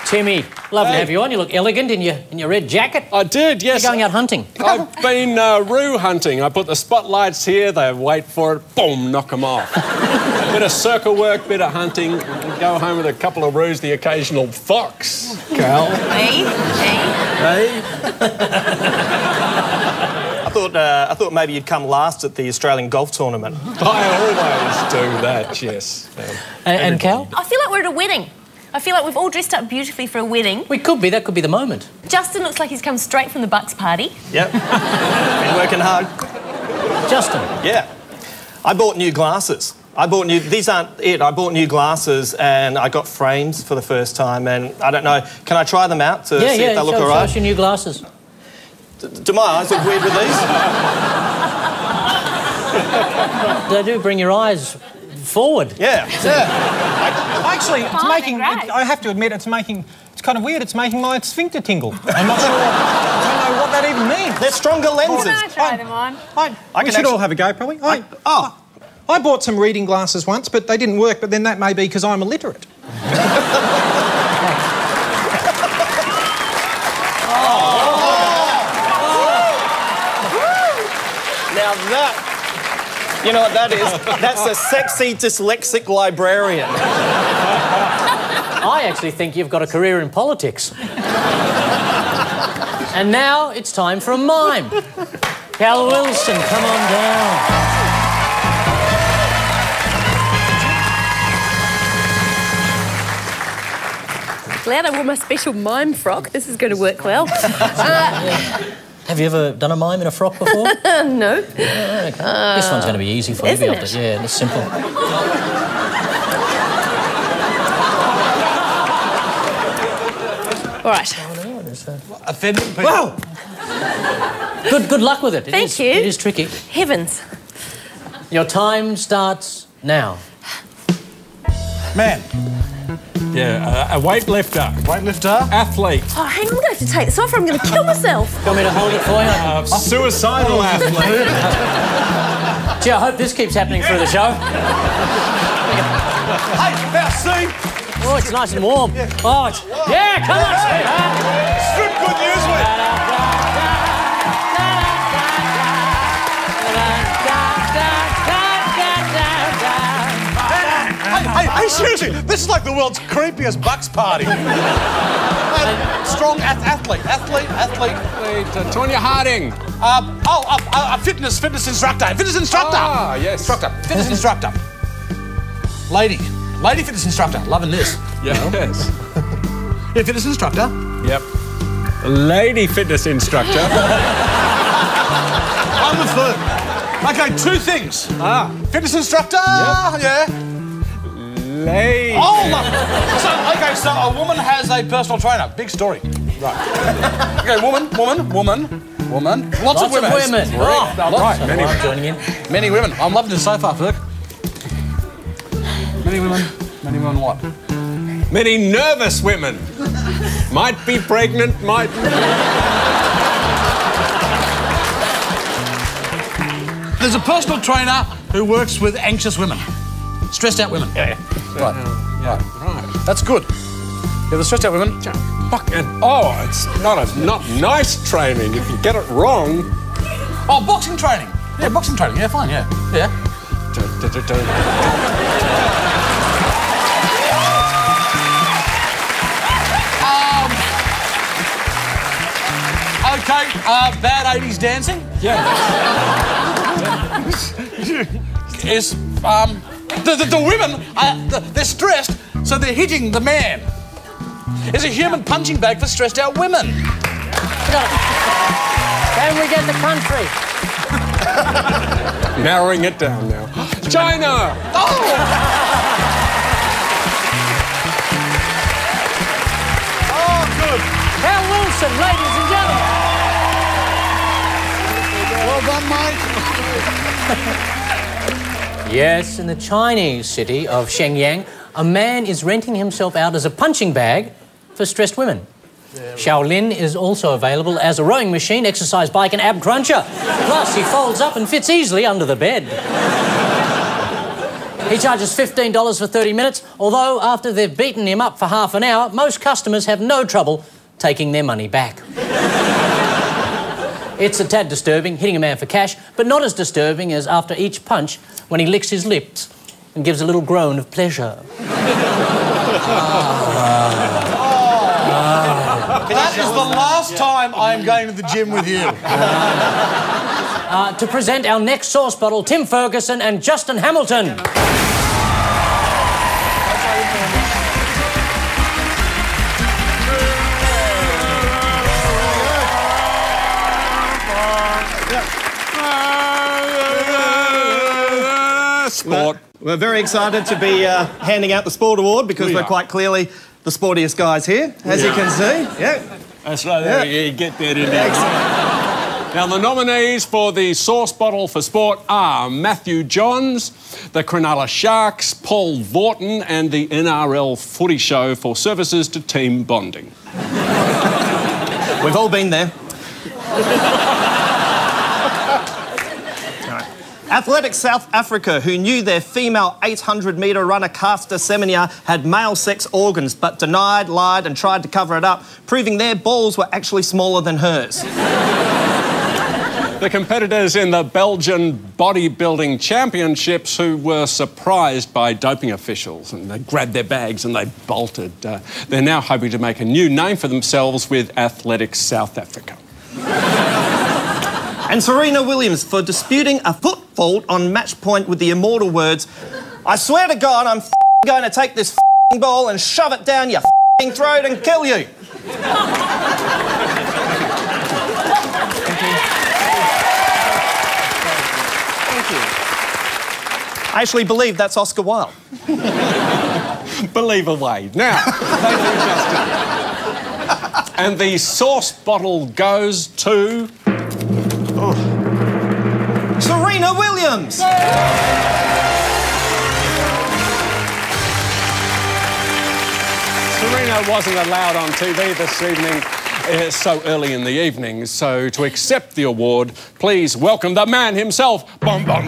Speaker 1: Timmy, lovely to have you on. You look elegant in your red jacket.
Speaker 13: I did, yes.
Speaker 1: You're going out hunting.
Speaker 13: I've been roo hunting. I put the spotlights here, they wait for it, boom, knock them off. Bit of circle work, bit of hunting, go home with a couple of roos, the occasional fox. Cal.
Speaker 11: Me?
Speaker 8: I thought maybe you'd come last at the Australian golf tournament.
Speaker 13: I always do that, yes.
Speaker 1: And Cal?
Speaker 11: I feel like we're at a wedding. I feel like we've all dressed up beautifully for a wedding.
Speaker 1: We could be. That could be the moment.
Speaker 11: Justin looks like he's come straight from the Bucks party.
Speaker 8: Yep. Been working hard.
Speaker 1: Justin?
Speaker 8: Yeah. I bought new glasses. These aren't it. I bought new glasses and I got frames for the first time and I don't know, can I try them out to see if they look all right?
Speaker 1: Show us your new glasses.
Speaker 8: Do my eyes look weird with these?
Speaker 1: They do bring your eyes forward.
Speaker 8: Yeah.
Speaker 14: Actually, it's making... I have to admit, it's kind of weird. It's making my sphincter tingle. I'm not sure... I don't know what that even means.
Speaker 8: They're stronger lenses.
Speaker 4: Can I try them on?
Speaker 14: We should all have a go, probably. I bought some reading glasses once, but they didn't work, but then that may be because I'm illiterate.
Speaker 8: Now that... You know what that is? That's a sexy dyslexic librarian.
Speaker 1: I I actually think you've got a career in politics. And now it's time for a mime. Cal Wilson, come on down.
Speaker 15: Glad I wore my special mime frock. This is going to work well.
Speaker 16: Have you ever done a mime in a frock before?
Speaker 15: No.
Speaker 16: Okay. This one's going to be easy for you.
Speaker 15: Isn't it?
Speaker 16: Yeah, it's simple.
Speaker 15: All right.
Speaker 2: Offending people.
Speaker 1: Wow! Good luck with it.
Speaker 15: Thank you.
Speaker 1: It is tricky.
Speaker 15: Heavens.
Speaker 1: Your time starts now.
Speaker 2: Man.
Speaker 13: Yeah, a weightlifter.
Speaker 2: Weightlifter.
Speaker 13: Athlete.
Speaker 15: Oh, hang on, I'm going to have to take this off or I'm going to kill myself.
Speaker 1: Do you want me to hold it for you?
Speaker 13: Suicidal athlete.
Speaker 1: Gee, I hope this keeps happening through the show.
Speaker 2: Hey, now, see?
Speaker 1: Oh, it's nice and warm.
Speaker 2: Yeah.
Speaker 1: Oh, it's... Yeah, come on, sweetheart.
Speaker 2: Strip good news week. Hey, seriously, this is like the world's creepiest bucks party. Strong athlete.
Speaker 13: Tonya Harding.
Speaker 2: Fitness instructor. Fitness instructor.
Speaker 13: Ah, yes.
Speaker 2: Fitness instructor. Lady fitness instructor. Loving this.
Speaker 13: Yes.
Speaker 2: Yeah, fitness instructor.
Speaker 13: Yep. Lady fitness instructor.
Speaker 2: I'm the third. Okay, two things. Fitness instructor. Yeah.
Speaker 13: Lady.
Speaker 2: Oh, so a woman has a personal trainer. Big story. Right. Okay, woman. Lots of women.
Speaker 1: Oh,
Speaker 2: right.
Speaker 1: Many women joining in.
Speaker 2: Many women. I'm loving this so far, Ferg. Many women what?
Speaker 13: Many nervous women. Might be pregnant, might...
Speaker 2: There's a personal trainer who works with anxious women. Stressed out women. Yeah. Right. That's good. Yeah, the stressed out women.
Speaker 13: it's not nice training if you get it wrong.
Speaker 2: Oh, boxing training. Yeah, boxing training. Yeah, fine, yeah. Okay, bad 80s dancing.
Speaker 13: Yeah.
Speaker 2: Is, the women, they're stressed, so they're hitting the man. It's a human punching bag for stressed out women.
Speaker 1: Can we get the country?
Speaker 13: Narrowing it down now. China!
Speaker 2: Oh, good.
Speaker 1: Cal Wilson, ladies and gentlemen.
Speaker 2: Well done, mate.
Speaker 1: Yes, in the Chinese city of Shenyang, a man is renting himself out as a punching bag for stressed women. Shaolin is also available as a rowing machine, exercise bike and ab cruncher. Plus, he folds up and fits easily under the bed. He charges $15 for 30 minutes, although after they've beaten him up for half an hour, most customers have no trouble taking their money back. It's a tad disturbing, hitting a man for cash, but not as disturbing as after each punch when he licks his lips and gives a little groan of pleasure.
Speaker 2: That is the last time I'm going to the gym with you.
Speaker 1: To present our next sauce bottle, Tim Ferguson and Justin Hamilton.
Speaker 13: Sport.
Speaker 8: We're very excited to be handing out the Sport Award because we're quite clearly the sportiest guys here, as you can see. Yeah.
Speaker 13: That's right. Yeah. You get that in there. Now, the nominees for the sauce bottle for sport are Matthew Johns, the Cronulla Sharks, Paul Vaughton, and the NRL Footy Show for services to team bonding.
Speaker 8: We've all been there. Athletics South Africa, who knew their female 800-metre runner Caster Semenya had male sex organs but denied, lied and tried to cover it up, proving their balls were actually smaller than hers.
Speaker 13: the competitors in the Belgian bodybuilding championships who were surprised by doping officials, and they grabbed their bags and they bolted. They're now hoping to make a new name for themselves with Athletics South Africa.
Speaker 8: And Serena Williams for disputing a foot fault on match point with the immortal words, "I swear to God, I'm going to take this ball and shove it down your throat and kill you." I actually believe that's Oscar Wilde.
Speaker 13: Believe away. Now, and the sauce bottle goes to...
Speaker 8: Serena Williams!
Speaker 13: Serena wasn't allowed on TV this evening. It's so early in the evening, so to accept the award, please welcome the man himself, Peter Berner!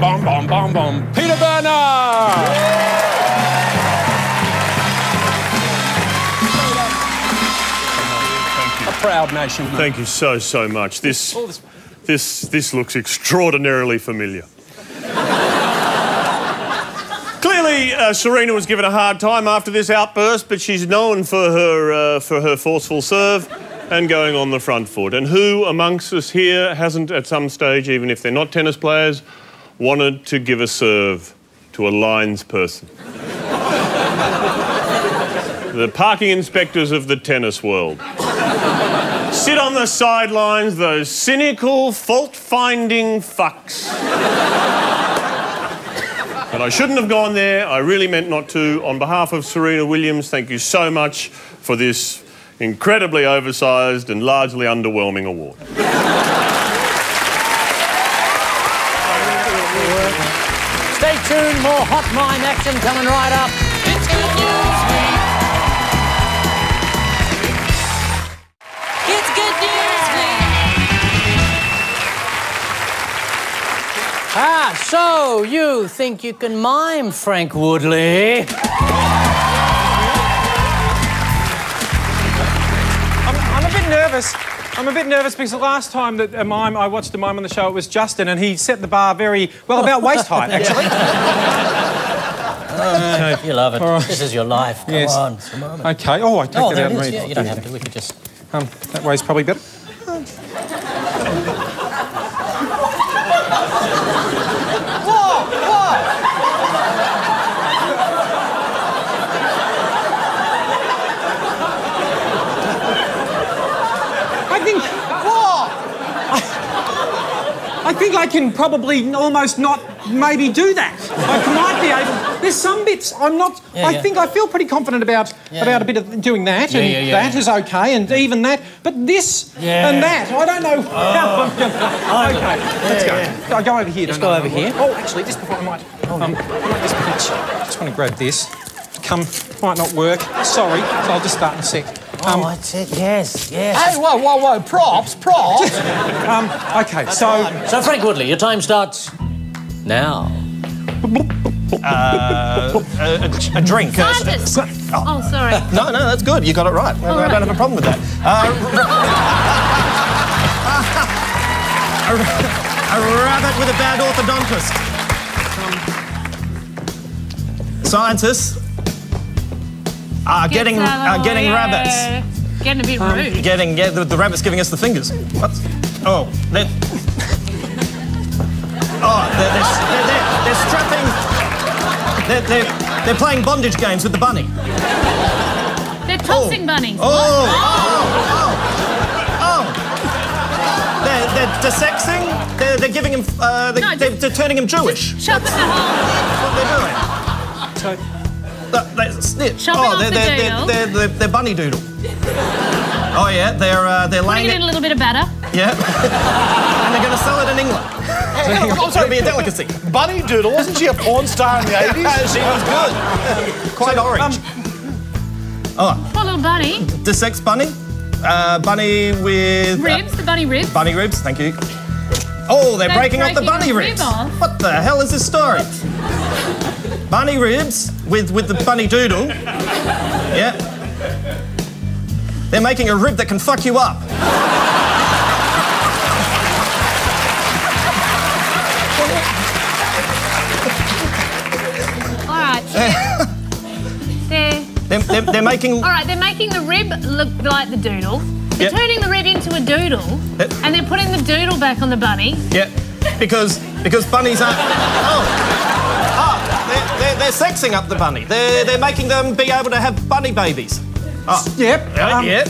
Speaker 13: A proud nation.
Speaker 10: Thank you so much. This looks extraordinarily familiar. Clearly, Serena was given a hard time after this outburst, but she's known for her forceful serve and going on the front foot. And who amongst us here hasn't, at some stage, even if they're not tennis players, wanted to give a serve to a lines person? The parking inspectors of the tennis world. Sit on the sidelines, those cynical, fault-finding fucks. But I shouldn't have gone there. I really meant not to. On behalf of Serena Williams, thank you so much for this incredibly oversized and largely underwhelming award.
Speaker 1: Stay tuned, more hot mime action coming right up. It's Good News Week.
Speaker 11: It's Good News Week.
Speaker 1: Ah, so you think you can mime, Frank Woodley?
Speaker 14: I'm a bit nervous because the last time that I watched a mime on the show, it was Justin, and he set the bar very well, about waist height, actually.
Speaker 16: You love it.
Speaker 14: Right.
Speaker 16: This is your life. Come on.
Speaker 14: Okay. Oh, I take that out and read.
Speaker 16: Yeah, you don't have to. We could just...
Speaker 14: that way's probably better. I think I can probably almost not maybe do that. I might be able... There's some bits I'm not... I think I feel pretty confident about a bit of doing that, that is okay, and even that. But this and that, I don't know how I'm going to... OK, let's go. I'll go over here.
Speaker 16: Let's go over here.
Speaker 14: Oh, actually, just before I might just want to grab this. Might not work. Sorry, so I'll just start in a sec.
Speaker 16: That's it, yes.
Speaker 2: Hey, whoa, props.
Speaker 14: OK, so...
Speaker 1: So, Frank Woodley, your time starts now.
Speaker 8: A drink.
Speaker 7: Scientist. Oh, sorry.
Speaker 8: No, that's good. You got it right. I don't have a problem with that. A rabbit with a bad orthodontist. Scientists are getting rabbits.
Speaker 7: Getting a bit rude.
Speaker 8: The rabbit's giving us the fingers. What? Oh, they're strapping. They're playing bondage games with the bunny.
Speaker 7: They're tossing bunnies.
Speaker 8: They're desexing. They're giving him. They're turning him Jewish.
Speaker 7: Chopping the hole.
Speaker 8: That's what they're doing. They're bunny doodle. Oh yeah, they're laying
Speaker 7: it in a little bit of batter.
Speaker 8: Yeah, and they're going to sell it in England. It'll be a delicacy.
Speaker 2: Bunny Doodle, wasn't she a porn star in the 80s?
Speaker 8: She was good. Quite orange.
Speaker 7: Poor little bunny.
Speaker 8: Desex bunny. Bunny with...
Speaker 7: Ribs, the bunny ribs.
Speaker 8: Bunny ribs, thank you. Oh, they're breaking off the bunny ribs. What the hell is this story? Bunny ribs with the bunny doodle. Yeah. They're making a rib that can fuck you up. They're making...
Speaker 7: All right, they're making the rib look like the doodle. They're turning the rib into a doodle, and they're putting the doodle back on the bunny.
Speaker 8: Yeah, because bunnies aren't... They're sexing up the bunny. They're making them be able to have bunny babies.
Speaker 14: Yep.
Speaker 8: Yep.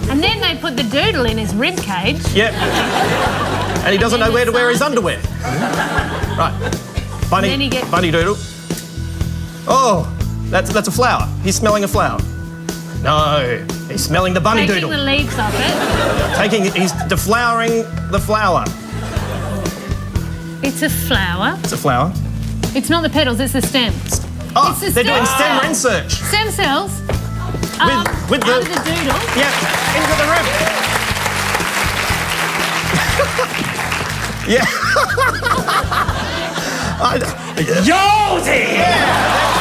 Speaker 7: And then they put the doodle in his rib cage.
Speaker 8: Yep. And he doesn't know where to wear his underwear. Right. Bunny doodle. Oh, that's a flower. He's smelling a flower. No, he's smelling the bunny doodle.
Speaker 7: Taking the leaves off it.
Speaker 8: He's deflowering the flower.
Speaker 7: It's a flower.
Speaker 8: It's a flower.
Speaker 7: It's not the petals, it's the stems.
Speaker 8: Oh, they're doing stem research.
Speaker 7: Stem cells.
Speaker 8: With
Speaker 7: out of the doodle.
Speaker 8: Yeah, into the rib. Yeah.
Speaker 12: Georgie!
Speaker 8: Yeah.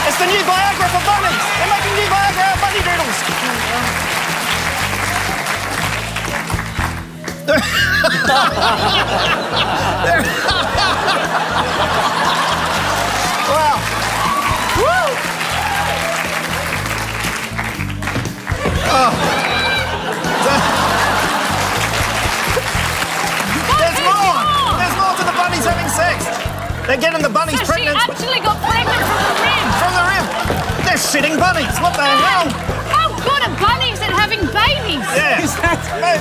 Speaker 8: It's the new Viagra for bunnies. They're making new Viagra out of bunny doodles. Wow. Woo! There's more! There's more to the bunnies having sex. They're getting the bunnies pregnant.
Speaker 7: She actually got pregnant from the rib.
Speaker 8: From the rib. They're shitting bunnies. What the hell?
Speaker 7: How good are bunnies at having babies?
Speaker 8: Yeah.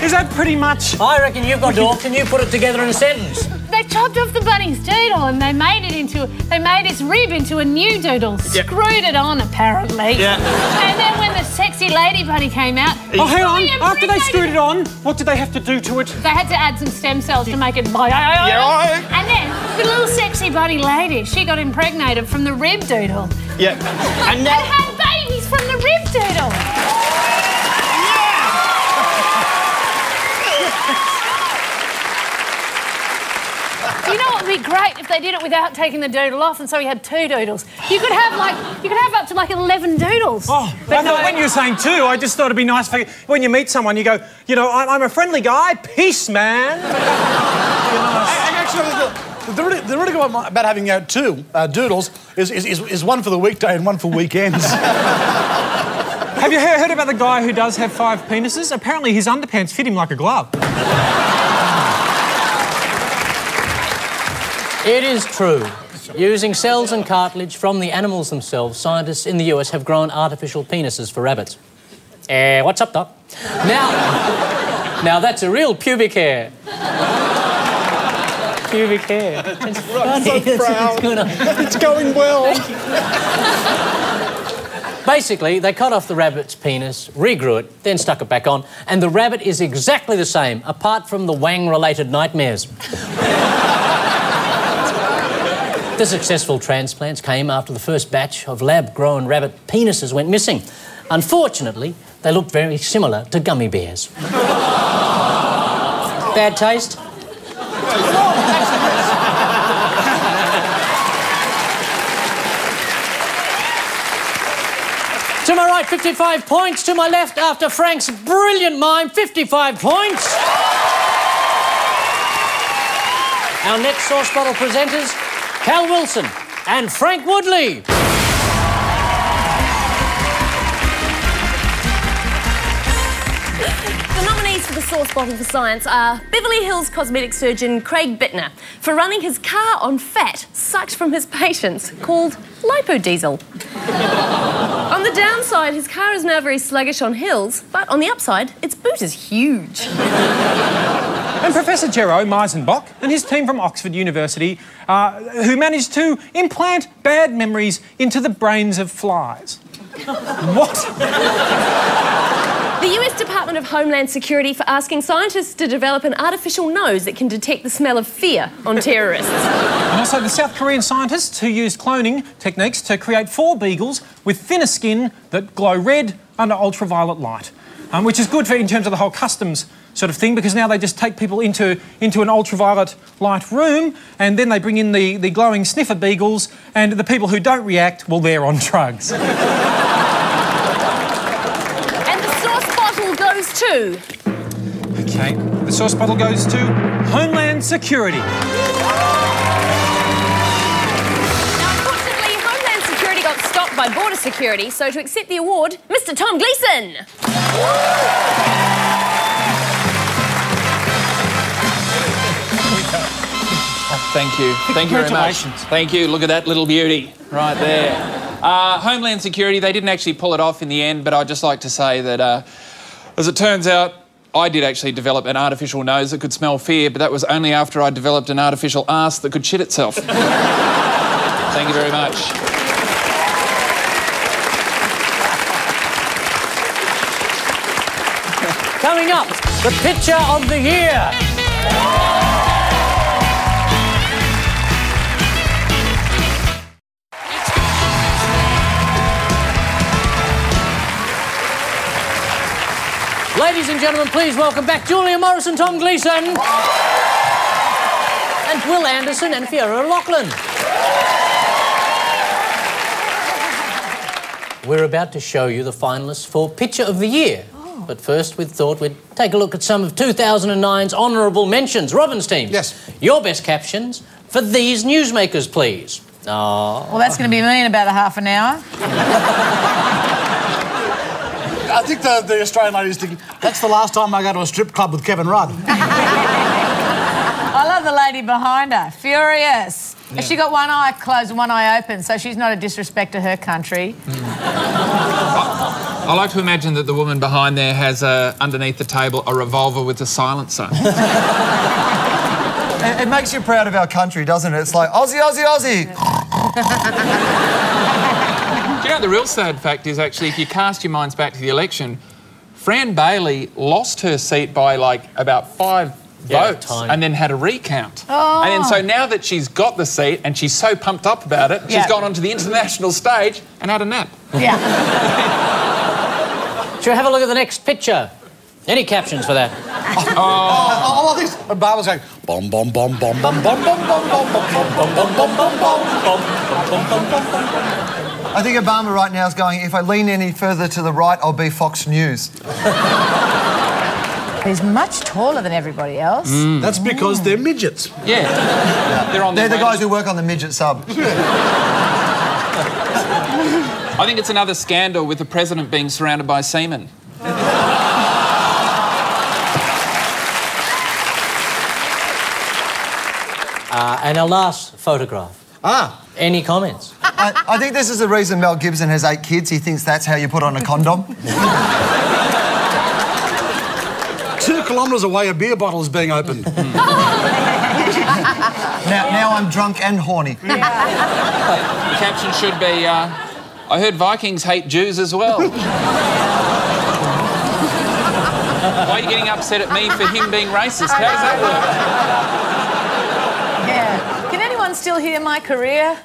Speaker 14: Is that pretty much...
Speaker 1: I reckon you've got to. Can you put it together in a sentence?
Speaker 7: They chopped off the bunny's doodle and they made its rib into a new doodle.
Speaker 8: Yeah.
Speaker 7: Screwed it on, apparently.
Speaker 8: Yeah.
Speaker 7: And then when the sexy lady bunny came out...
Speaker 14: Oh, hang on. After they screwed it on, what did they have to do to it?
Speaker 7: They had to add some stem cells to make it... And then the little sexy bunny lady, she got impregnated from the rib doodle.
Speaker 8: Yeah.
Speaker 7: And now... had babies from the rib doodle. You know what would be great if they did it without taking the doodle off, and so we had two doodles. You could have up to 11 doodles.
Speaker 14: Oh, but no, when you were saying two, I just thought it'd be nice for when you meet someone, you go, you know, I'm a friendly guy, peace, man.
Speaker 2: Actually, the really good one about having two doodles is one for the weekday and one for weekends.
Speaker 14: Have you heard about the guy who does have 5 penises? Apparently his underpants fit him like a glove.
Speaker 1: It is true. Using cells and cartilage from the animals themselves, scientists in the US have grown artificial penises for rabbits. What's up, Doc? Now that's a real pubic hair. Pubic hair. It's funny.
Speaker 2: I'm so proud. It's going well.
Speaker 1: Basically, they cut off the rabbit's penis, regrew it, then stuck it back on, and the rabbit is exactly the same, apart from the wang-related nightmares. The successful transplants came after the first batch of lab-grown rabbit penises went missing. Unfortunately, they looked very similar to gummy bears. Bad taste? To my right, 55 points. To my left, after Frank's brilliant mime, 55 points. Our next Sauce Bottle presenters, Cal Wilson and Frank Woodley.
Speaker 15: The nominees for the Sauce Bottle for Science are Beverly Hills cosmetic surgeon Craig Bittner for running his car on fat sucked from his patients, called lipodiesel. On the downside, his car is now very sluggish on hills, but on the upside, its boot is huge.
Speaker 14: And Professor Jero Meisenbach and his team from Oxford University who managed to implant bad memories into the brains of flies. What?
Speaker 15: The US Department of Homeland Security for asking scientists to develop an artificial nose that can detect the smell of fear on terrorists.
Speaker 14: And also the South Korean scientists who used cloning techniques to create 4 beagles with thinner skin that glow red under ultraviolet light, which is good for in terms of the whole customs sort of thing, because now they just take people into an ultraviolet light room and then they bring in the glowing sniffer beagles, and the people who don't react, well, they're on drugs.
Speaker 15: And the sauce bottle goes to...
Speaker 14: OK, the sauce bottle goes to Homeland Security.
Speaker 15: Unfortunately, Homeland by border security, so to accept the award, Mr. Tom Gleeson.
Speaker 3: Thank you. Thank you very much. Thank you. Look at that little beauty right there. Homeland Security, they didn't actually pull it off in the end, but I'd just like to say that, as it turns out, I did actually develop an artificial nose that could smell fear, but that was only after I developed an artificial arse that could shit itself. Thank you very much.
Speaker 1: Coming up, the picture of the year. Ladies and gentlemen, please welcome back Julia Morris and Tom Gleeson. And Will Anderson and Fiona Lachlan. We're about to show you the finalists for Picture of the Year. But first, we thought we'd take a look at some of 2009's honourable mentions. Robin's team. Yes. Your best captions for these newsmakers, please. Oh.
Speaker 4: Well, that's going to be me in about a half an hour.
Speaker 2: I think the Australian ladies think that's the last time I go to a strip club with Kevin Rudd.
Speaker 4: I love the lady behind her. Furious. Yeah. She got one eye closed and one eye open, so she's not a disrespect to her country.
Speaker 3: I like to imagine that the woman behind there has, underneath the table, a revolver with a silencer.
Speaker 6: It makes you proud of our country, doesn't it? It's like, Aussie, Aussie, Aussie.
Speaker 3: Do you know, the real sad fact is actually, if you cast your minds back to the election, Fran Bailey lost her seat by, like, about 5 votes and then had a recount.
Speaker 4: Oh.
Speaker 3: And then so now that she's got the seat and she's so pumped up about it, she's gone onto the international stage and had a nap.
Speaker 4: Yeah.
Speaker 1: Should we have a look at the next picture? Any captions for that?
Speaker 2: Oh, this Obama's going bomb, bomb, bomb, bomb, bomb, bomb, bomb, bomb, bomb, bomb, bomb, bomb, bomb, bomb, bomb, bomb, bomb.
Speaker 6: I think Obama right now is going, if I lean any further to the right, I'll be Fox News.
Speaker 4: He's much taller than everybody else.
Speaker 2: That's because they're midgets.
Speaker 3: Yeah.
Speaker 6: They're the guys who work on the midget sub.
Speaker 3: I think it's another scandal with the president being surrounded by seamen.
Speaker 1: And our last photograph. Any comments?
Speaker 6: I think this is the reason Mel Gibson has 8 kids. He thinks that's how you put on a condom.
Speaker 2: 2 kilometres away, a beer bottle is being opened.
Speaker 6: Now I'm drunk and horny.
Speaker 3: The caption should be, I heard Vikings hate Jews as well. Why are you getting upset at me for him being racist? How does that work?
Speaker 4: Yeah. Can anyone still hear my career?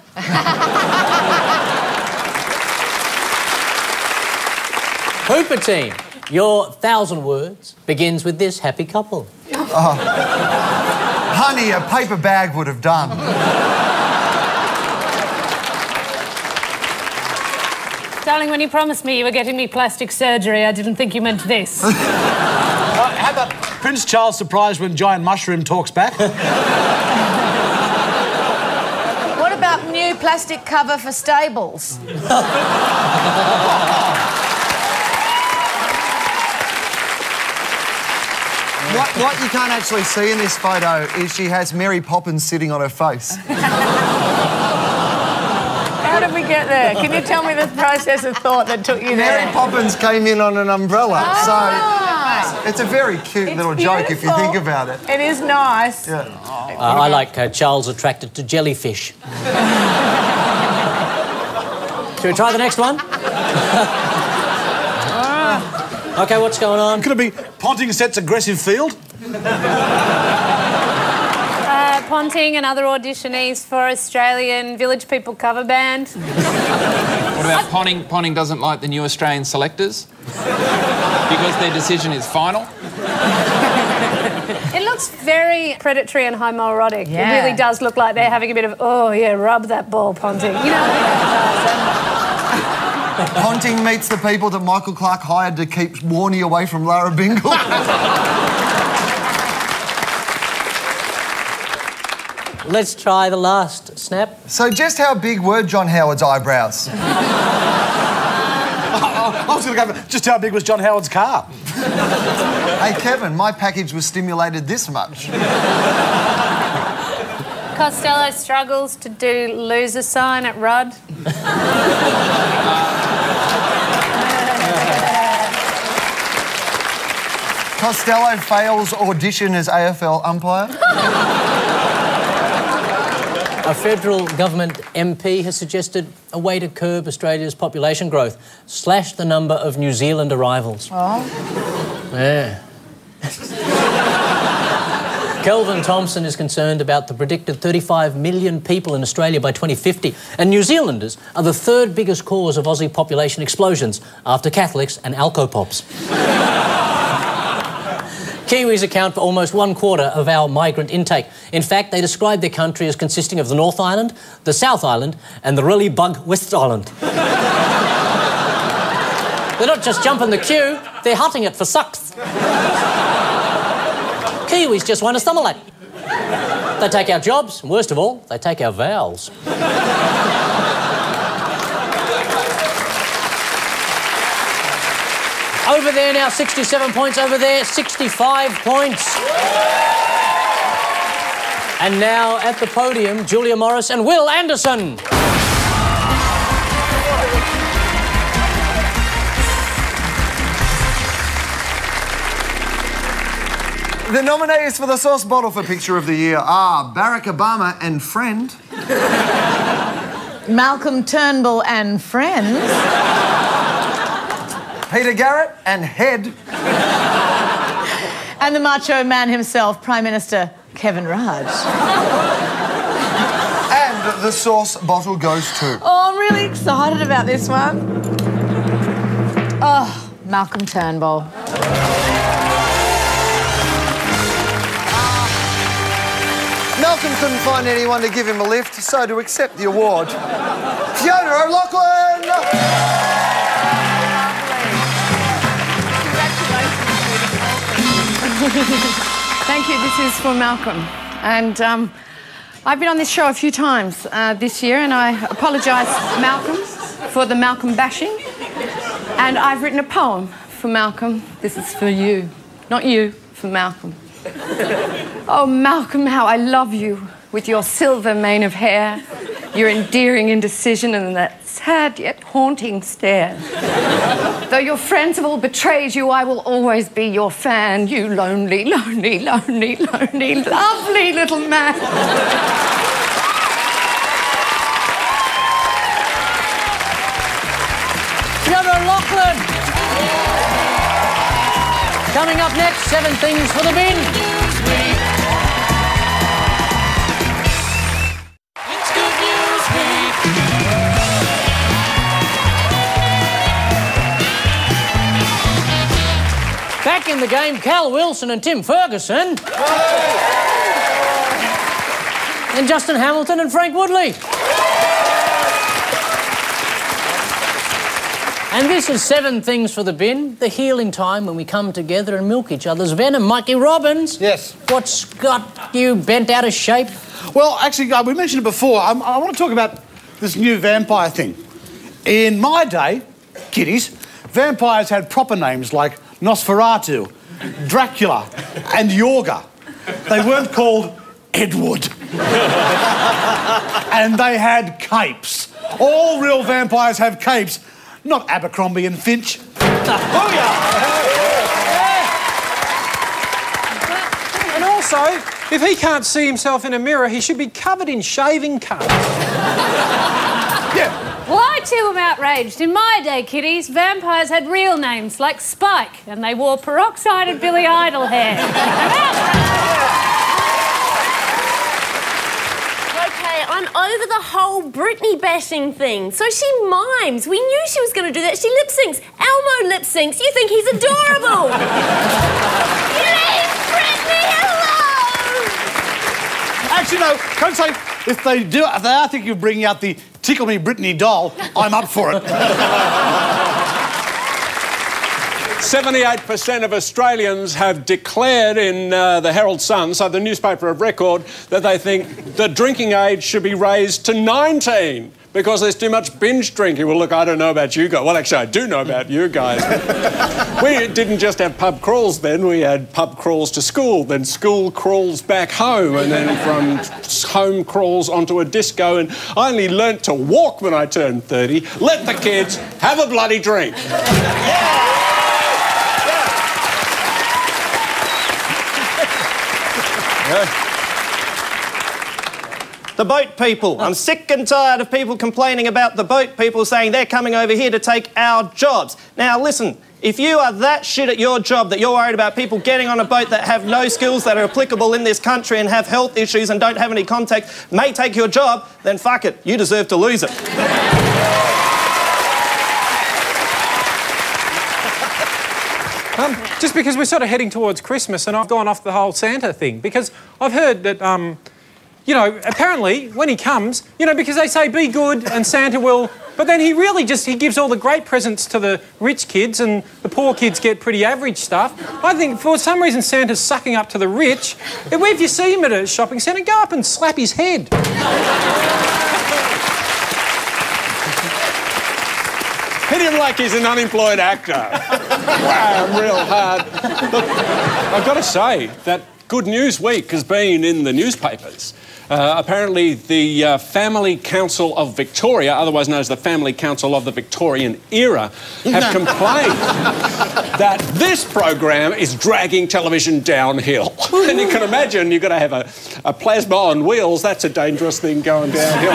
Speaker 1: Hooper team, your 1,000 words begins with this happy couple.
Speaker 6: Honey, a paper bag would have done.
Speaker 7: Darling, when you promised me you were getting me plastic surgery, I didn't think you meant this.
Speaker 2: How about Prince Charles surprised when Giant Mushroom talks back?
Speaker 4: What about new plastic cover for stables?
Speaker 6: What you can't actually see in this photo is she has Mary Poppins sitting on her face.
Speaker 4: How did we get there? Can you tell me the process of thought that took you there?
Speaker 6: Mary Poppins came in on an umbrella, so it's a very cute little joke if you think about it.
Speaker 4: It is nice.
Speaker 6: Yeah.
Speaker 1: I like Charles attracted to jellyfish. Should we try the next one? OK, what's going on?
Speaker 2: Could it be Ponting sets aggressive field?
Speaker 7: Ponting and other auditionees for Australian Village People cover band.
Speaker 3: What about Ponting doesn't like the new Australian selectors? Because their decision is final?
Speaker 7: It looks very predatory and homoerotic.
Speaker 4: Yeah.
Speaker 7: It really does look like they're having a bit of, oh, yeah, rub that ball, Ponting. You know?
Speaker 6: Ponting meets the people that Michael Clark hired to keep Warnie away from Lara Bingle.
Speaker 16: Let's try the last snap.
Speaker 6: So just how big were John Howard's eyebrows?
Speaker 2: I was going to go for just how big was John Howard's car?
Speaker 6: Hey, Kevin, my package was stimulated this much.
Speaker 7: Costello struggles to do loser sign at Rudd.
Speaker 6: Costello fails audition as AFL umpire.
Speaker 16: A federal government MP has suggested a way to curb Australia's population growth. Slash the number of New Zealand arrivals.
Speaker 4: Oh.
Speaker 16: Yeah. Kelvin Thompson is concerned about the predicted 35 million people in Australia by 2050, and New Zealanders are the third biggest cause of Aussie population explosions after Catholics and alcopops. Kiwis account for almost 1/4 of our migrant intake. In fact, they describe their country as consisting of the North Island, the South Island and the really bug West Island. They're not just jumping the queue, they're hunting it for sucks. Kiwis just want to stimulate. They take our jobs, and worst of all, they take our vowels. Over there now, 67 points. Over there, 65 points. And now at the podium, Julia Morris and Will Anderson.
Speaker 6: The nominees for the Sauce Bottle for Picture of the Year are Barack Obama and Friend.
Speaker 4: Malcolm Turnbull and Friends.
Speaker 6: Peter Garrett and Head.
Speaker 4: And the macho man himself, Prime Minister Kevin Rudd.
Speaker 6: And the Sauce Bottle goes to...
Speaker 4: Oh, I'm really excited about this one. Oh, Malcolm Turnbull.
Speaker 6: Malcolm couldn't find anyone to give him a lift, so to accept the award, Fiona O'Loughlin!
Speaker 5: Thank you. This is for Malcolm. And I've been on this show a few times this year, and I apologise, Malcolm, for the Malcolm bashing. And I've written a poem for Malcolm. This is for you. Not you, for Malcolm. Oh, Malcolm, how I love you with your silver mane of hair, your endearing indecision and that sad yet haunting stare. Though your friends have all betrayed you, I will always be your fan, you lonely, lonely, lonely, lonely, lovely little man.
Speaker 16: Fiona O'Loughlin. Coming up next, 7 things for the bin.
Speaker 12: It's Good News Week.
Speaker 16: Back in the game, Cal Wilson and Tim Ferguson. And Justin Hamilton and Frank Woodley. And this is 7 things for the bin, the healing time when we come together and milk each other's venom. Mikey Robbins.
Speaker 2: Yes.
Speaker 16: What's got you bent out of shape?
Speaker 2: Well, actually, we mentioned it before. I want to talk about this new vampire thing. In my day, kiddies, vampires had proper names like Nosferatu, Dracula and Yorga. They weren't called Edward. And they had capes. All real vampires have capes. Not Abercrombie and Finch. Oh,
Speaker 14: yeah. And also, if he can't see himself in a mirror, he should be covered in shaving cum.
Speaker 2: Yeah.
Speaker 7: Well, I too am outraged. In my day, kiddies, vampires had real names like Spike, and they wore peroxided Billy Idol hair.
Speaker 15: I'm over the whole Britney bashing thing. So she mimes. We knew she was going to do that. She lip syncs. Elmo lip syncs. You think he's adorable. Leave Britney alone!
Speaker 2: Actually, no, can I say, if they are thinking of bringing out the Tickle Me Britney doll, I'm up for it.
Speaker 13: 78% of Australians have declared in the Herald Sun, so the newspaper of record, that they think the drinking age should be raised to 19 because there's too much binge drinking. Well, look, I don't know about you guys. Well, actually, I do know about you guys. We didn't just have pub crawls then. We had pub crawls to school, then school crawls back home, and then from home crawls onto a disco, and I only learnt to walk when I turned 30. Let the kids have a bloody drink.
Speaker 8: The boat people. I'm sick and tired of people complaining about the boat people, saying they're coming over here to take our jobs. Now, listen, if you are that shit at your job that you're worried about people getting on a boat that have no skills that are applicable in this country and have health issues and don't have any contact, may take your job, then fuck it, you deserve to lose it.
Speaker 14: Just because we're sort of heading towards Christmas and I've gone off the whole Santa thing, because I've heard that, you know, apparently when he comes, you know, because they say be good and Santa will, but then he really just, he gives all the great presents to the rich kids and the poor kids get pretty average stuff. I think for some reason Santa's sucking up to the rich. If you see him at a shopping centre, go up and slap his head.
Speaker 13: Hit him like he's an unemployed actor. Wow, real hard. Look, I've got to say that Good News Week has been in the newspapers. Apparently the Family Council of Victoria, otherwise known as the Family Council of the Victorian Era, have complained that this program is dragging television downhill. And you can imagine you've got to have a plasma on wheels. That's a dangerous thing going downhill.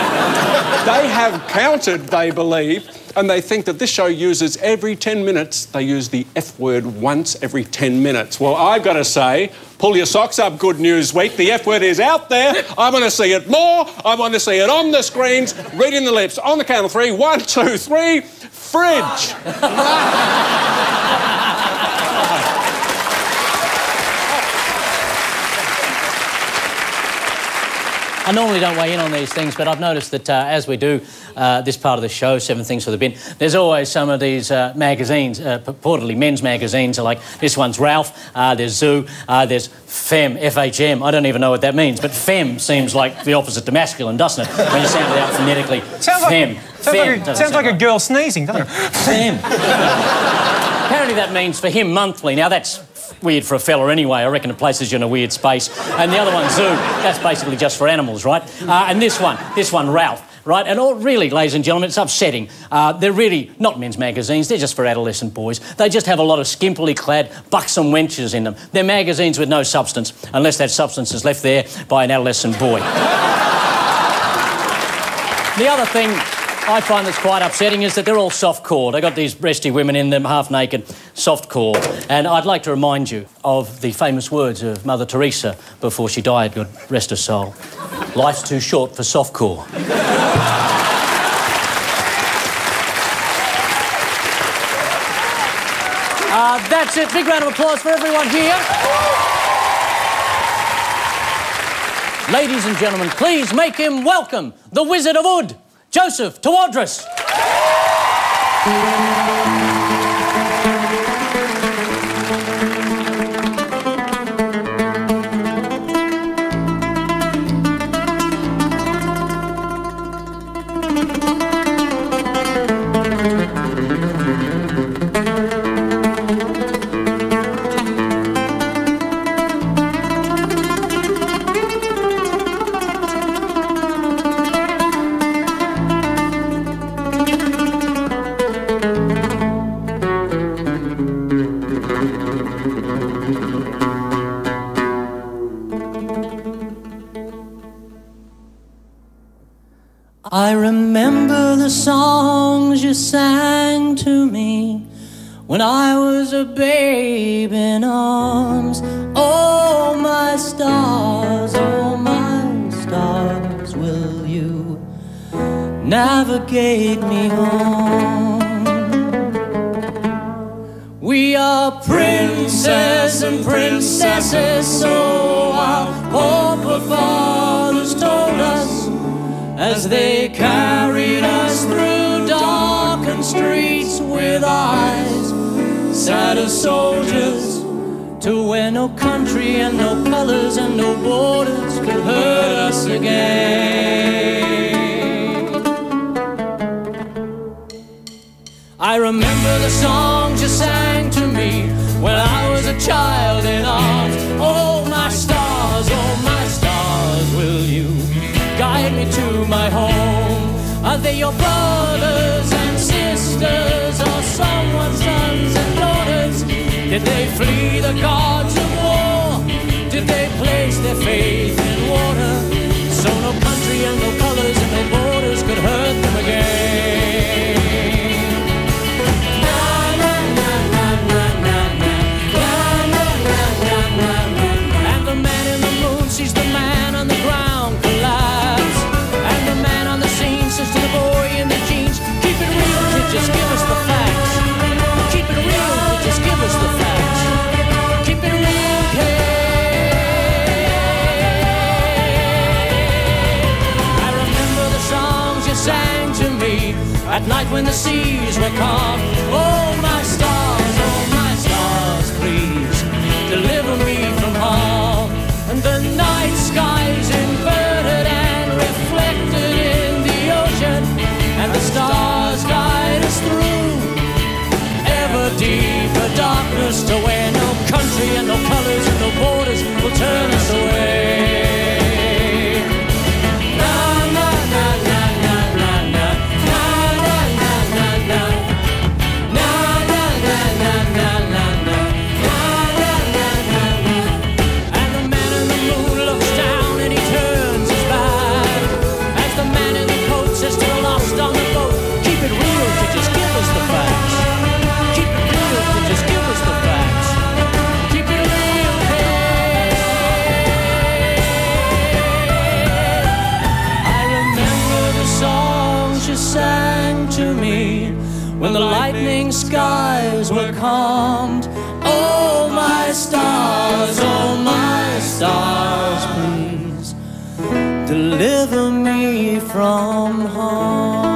Speaker 13: They have counted, they believe, and they think that this show uses every 10 minutes, they use the F word once every 10 minutes. Well, I've got to say, pull your socks up, Good News Week. The F word is out there. I want to see it more. I want to see it on the screens, reading the lips. On the count of 3, 1, 2, 3, fridge.
Speaker 16: I normally don't weigh in on these things, but I've noticed that as we do this part of the show, 7 Things for the Bin, there's always some of these magazines, purportedly men's magazines, are like this one's Ralph, there's Zoo, there's Femme, F-H-M. I don't even know what that means, but Femme seems like the opposite to masculine, doesn't it? When you sound it out phonetically. Femme.
Speaker 14: Sounds like a girl sneezing, doesn't it?
Speaker 16: Femme. Apparently that means for him monthly. Now that's weird for a fella anyway. I reckon it places you in a weird space. And the other one, Zoo, that's basically just for animals, right? And this one, Ralph, right? And all, really, ladies and gentlemen, it's upsetting. They're really not men's magazines. They're just for adolescent boys. They just have a lot of skimpily clad buxom wenches in them. They're magazines with no substance, unless that substance is left there by an adolescent boy. The other thing I find that's quite upsetting is that they're all soft-core. They got these breasty women in them, half-naked, soft-core. And I'd like to remind you of the famous words of Mother Teresa before she died, God rest her soul. Life's too short for soft-core. That's it. Big round of applause for everyone here. Ladies and gentlemen, please make him welcome the Wizard of Ood, Joseph Tawadros. I remember the songs you sang to me when I was a babe in arms. Oh, my stars, will you navigate me home? We are princes and princesses, so our poor fathers told us, as they carried us through darkened streets with eyes sad as soldiers, to where no country and no colours and no borders could hurt us again. I remember the songs you sang to me when I was a child in arms. Oh my stars, will you guide me to my home? Are they your brothers and sisters, or someone's sons and daughters? Did they flee the gods of war? Did they place their faith in water? So no country and no colours and no borders could hurt them again. And the man in the moon sees the man on the ground collapse, and the man on the scene says to the boy in the jeans, keep it real, kid, just give us the facts. Keep it real, kid, just give us the facts. Keep it real, kid. I remember the songs you sang to me at night when the seas were calm. Oh my stars, please deliver me from harm. And the night sky's inverted and reflected in the ocean, and the stars guide us through ever deeper darkness to where no country and no colours and no borders will turn us away. When the lightning skies were calmed, oh my stars, please deliver me from harm.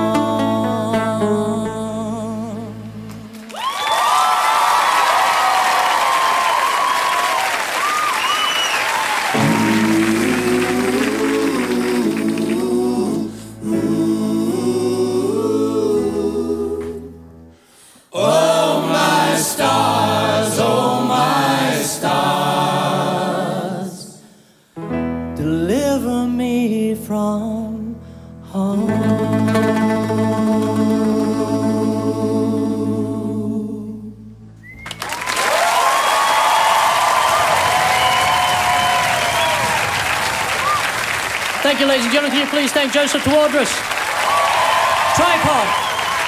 Speaker 16: Thank you, ladies and gentlemen. Can you please thank Joseph Tawardras, Tripod,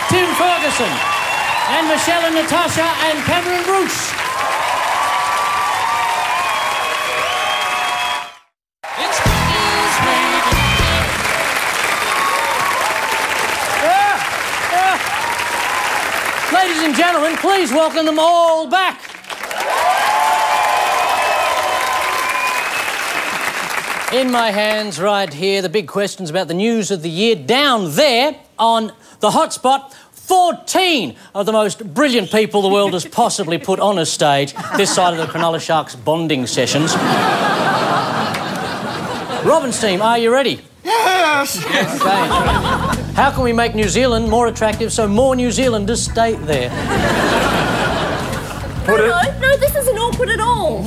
Speaker 16: Tim Ferguson, and Michelle and Natasha and Cameron Bruce. Ladies and gentlemen, please welcome them all back. In my hands right here, the big questions about the news of the year. Down there on the hotspot, 14 of the most brilliant people the world has possibly put on a stage this side of the Cronulla Sharks bonding sessions. Robin's team, are you ready?
Speaker 2: Yes!
Speaker 16: Okay. How can we make New Zealand more attractive so more New Zealanders stay there?
Speaker 15: No, this isn't awkward at all.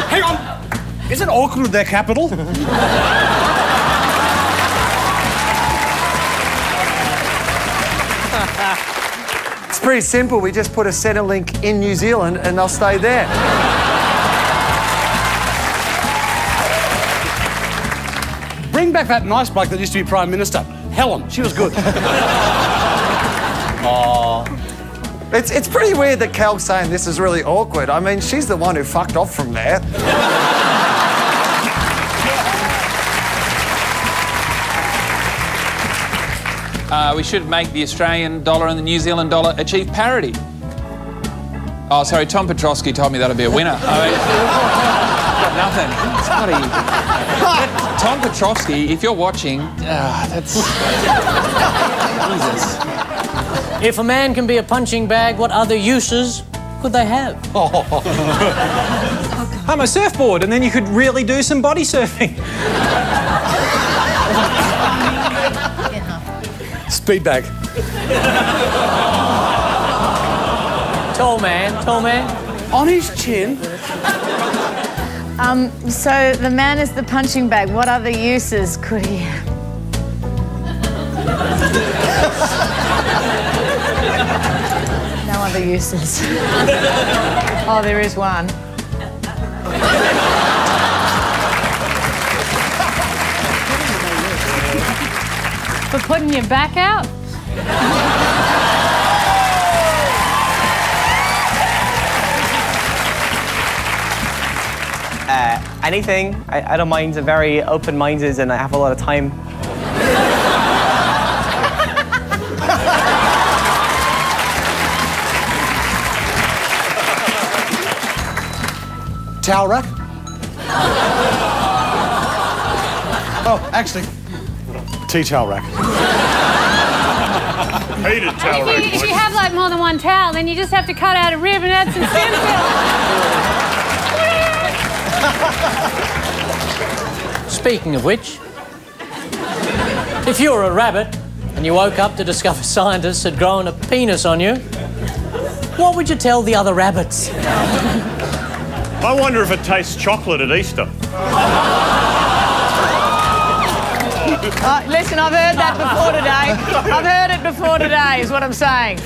Speaker 2: Hang on! Is it awkward with their capital?
Speaker 6: It's pretty simple. We just put a Centrelink in New Zealand and they'll stay there.
Speaker 2: Bring back that nice bloke that used to be Prime Minister. Helen, she was good.
Speaker 6: Oh. It's pretty weird that Cal's saying this is really awkward. I mean, she's the one who fucked off from there.
Speaker 3: We should make the Australian dollar and the New Zealand dollar achieve parity. Oh, sorry, Tom Petrovsky told me that'd be a winner. I mean, nothing. It's Tom Petrovsky, if you're watching, that's... Jesus.
Speaker 16: If a man can be a punching bag, what other uses could they have?
Speaker 14: I'm a surfboard, and then you could really do some body surfing.
Speaker 2: Speed bag.
Speaker 16: Tall man, tall man.
Speaker 2: On his chin.
Speaker 4: So the man is the punching bag. What other uses could he have? No other uses. Oh, there is one.
Speaker 7: For putting your back out?
Speaker 17: Anything. I don't mind. I'm very open-minded and I have a lot of time.
Speaker 2: Towel rack? Oh, actually, tea towel rack.
Speaker 10: Heated towel rack.
Speaker 7: If you have like more than one towel, then you just have to cut out a rib and add some stem cells.
Speaker 16: Speaking of which, if you were a rabbit and you woke up to discover scientists had grown a penis on you, what would you tell the other rabbits?
Speaker 10: I wonder if it tastes chocolate at Easter.
Speaker 4: Listen, I've heard that before today. I've heard it before today, is what I'm saying.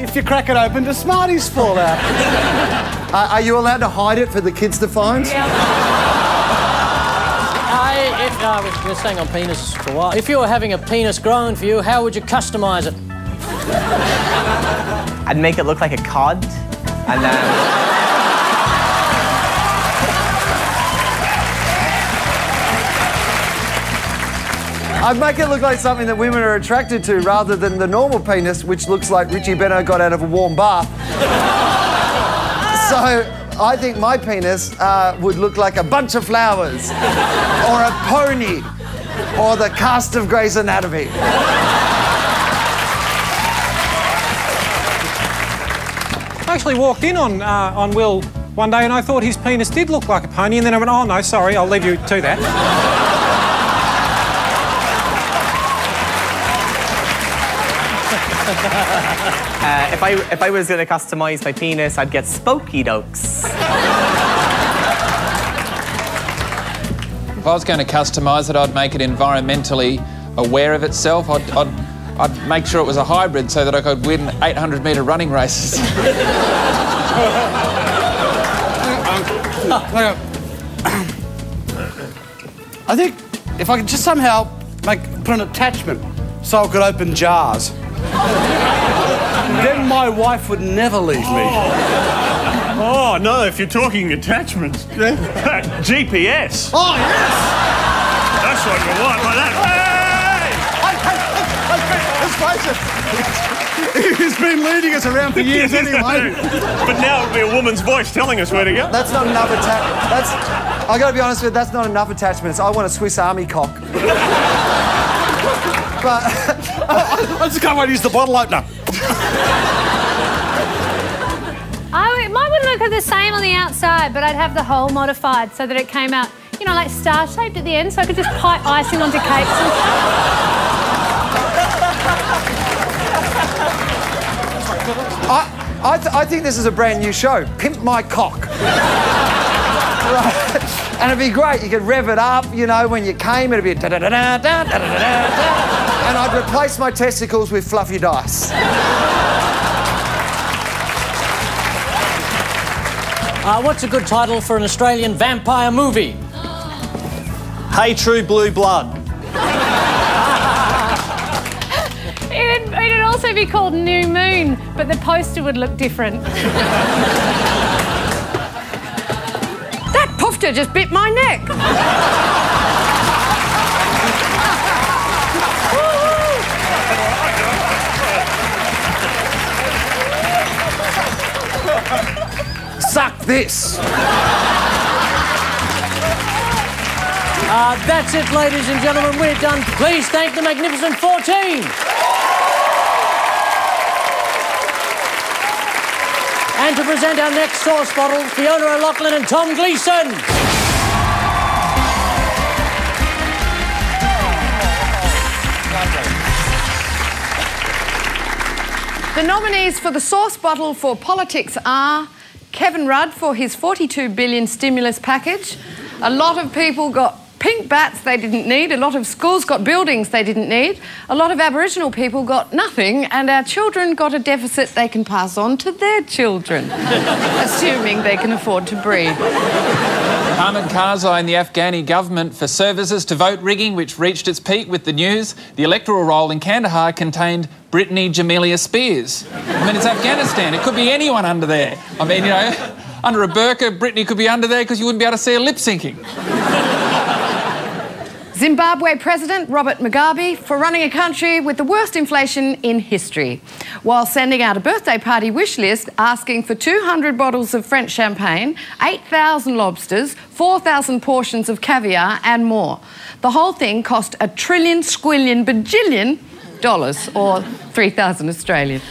Speaker 2: If you crack it open, the Smarties fall out.
Speaker 6: Are you allowed to hide it for the kids to find?
Speaker 16: We're staying on penis for a while. If you were having a penis grown for you, how would you customise it?
Speaker 17: I'd make it look like a cod, and then...
Speaker 6: I'd make it look like something that women are attracted to rather than the normal penis, which looks like Richie Benno got out of a warm bath. So I think my penis would look like a bunch of flowers, or a pony, or the cast of Grey's Anatomy.
Speaker 14: I actually walked in on Will one day and I thought his penis did look like a pony, and then I went, oh no, sorry, I'll leave you to that.
Speaker 17: If I was going to customise my penis, I'd get spokey dokes.
Speaker 3: If I was going to customise it, I'd make it environmentally aware of itself. I'd make sure it was a hybrid so that I could win 800-metre running races.
Speaker 2: I think if I could just somehow put an attachment so I could open jars, then my wife would never leave me.
Speaker 10: Oh, no, if you're talking attachments. GPS.
Speaker 2: Oh, yes!
Speaker 10: That's what you want, like that.
Speaker 2: Hey! Let's face it. He's been leading us around for years anyway.
Speaker 10: But now it'll be a woman's voice telling us where to go.
Speaker 6: That's not enough I got to be honest with you, that's not enough attachments. I want a Swiss Army cock. But
Speaker 2: I just can't wait to use the bottle opener.
Speaker 7: Mine would look the same on the outside, but I'd have the hole modified so that it came out, you know, like star-shaped at the end, so I could just pipe icing onto cakes and
Speaker 6: I think this is a brand new show. Pimp My Cock. Right. And it'd be great. You could rev it up, you know, when you came, it'd be da-da-da-da-da-da-da-da-da. And I'd replace my testicles with fluffy dice.
Speaker 16: What's a good title for an Australian vampire movie?
Speaker 8: Hey True Blue Blood.
Speaker 7: It'd also be called New Moon, but the poster would look different.
Speaker 5: That puffer just bit my neck.
Speaker 6: Suck this.
Speaker 1: That's it, ladies and gentlemen. We're done. Please thank the Magnificent 14. And to present our next sauce bottle, Fiona O'Loughlin and Tom Gleeson.
Speaker 5: The nominees for the sauce bottle for politics are Kevin Rudd for his $42 billion stimulus package. A lot of people got pink bats they didn't need. A lot of schools got buildings they didn't need. A lot of Aboriginal people got nothing, and our children got a deficit they can pass on to their children, assuming they can afford to breed.
Speaker 3: Ahmed Karzai and the Afghani government for services to vote rigging, which reached its peak with the news. The electoral roll in Kandahar contained Brittany Jamelia Spears. I mean, it's Afghanistan. It could be anyone under there. I mean, you know, under a burqa, Brittany could be under there because you wouldn't be able to see her lip syncing.
Speaker 5: Zimbabwe President Robert Mugabe for running a country with the worst inflation in history, while sending out a birthday party wish list asking for 200 bottles of French champagne, 8,000 lobsters, 4,000 portions of caviar and more. The whole thing cost $1 trillion, squillion, bajillion dollars, or 3,000 Australian.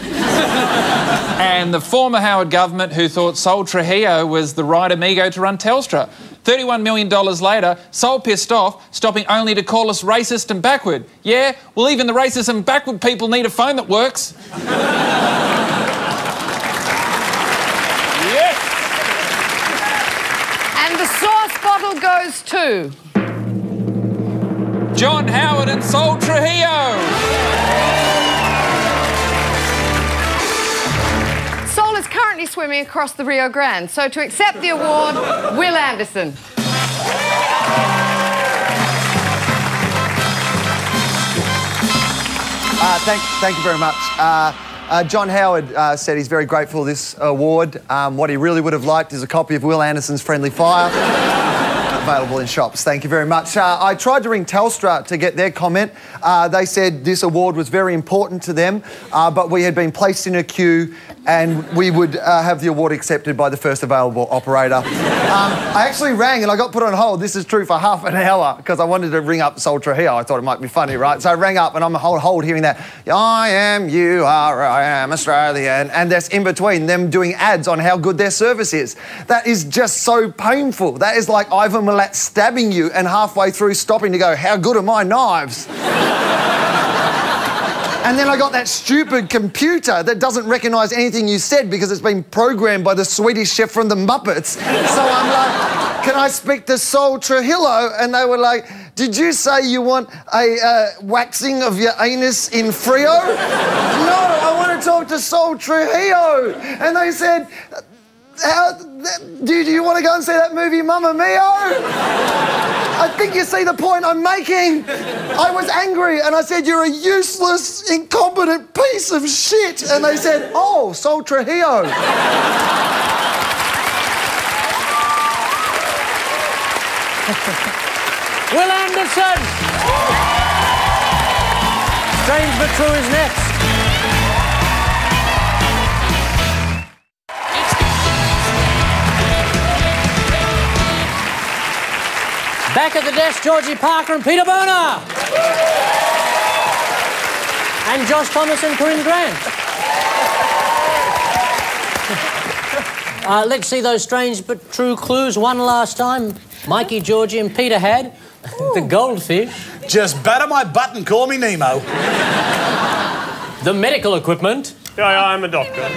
Speaker 3: And the former Howard government who thought Sol Trujillo was the right amigo to run Telstra. $31 million later, Sol pissed off, stopping only to call us racist and backward. Yeah, well, even the racist and backward people need a phone that works.
Speaker 5: Yes. And the sauce bottle goes to
Speaker 3: John Howard and Sol Trujillo.
Speaker 5: Sol is currently swimming across the Rio Grande, so to accept the award, Will Anderson.
Speaker 6: Thank you very much. John Howard said he's very grateful for this award. What he really would have liked is a copy of Will Anderson's Friendly Fire. Available in shops. Thank you very much. I tried to ring Telstra to get their comment. They said this award was very important to them, but we had been placed in a queue and we would have the award accepted by the first available operator. I actually rang and I got put on hold. This is true for half an hour because I wanted to ring up Sol Trujillo. I thought it might be funny, right? So I rang up and I'm on hold hearing that, I am, you are, I am Australian. And that's in between them doing ads on how good their service is. That is just so painful. That is like Ivan Milat stabbing you and halfway through stopping to go, how good are my knives? And then I got that stupid computer that doesn't recognise anything you said because it's been programmed by the Swedish chef from the Muppets. So I'm like, can I speak to Sol Trujillo? And they were like, did you say you want a waxing of your anus in Frio? No, I want to talk to Sol Trujillo. And they said, do you want to go and see that movie Mamma Mia? I think you see the point I'm making. I was angry and I said, you're a useless, incompetent piece of shit. And they said, oh, Sol Trujillo.
Speaker 1: Will Anderson! Strange but True is next. Back at the desk, Georgie Parker and Peter Berner. And Josh Thomas and Corinne Grant. Let's see those strange but true clues one last time. Mikey, Georgie and Peter had the goldfish.
Speaker 2: Just batter my butt and call me Nemo.
Speaker 1: The medical equipment.
Speaker 10: Yeah, I'm a doctor.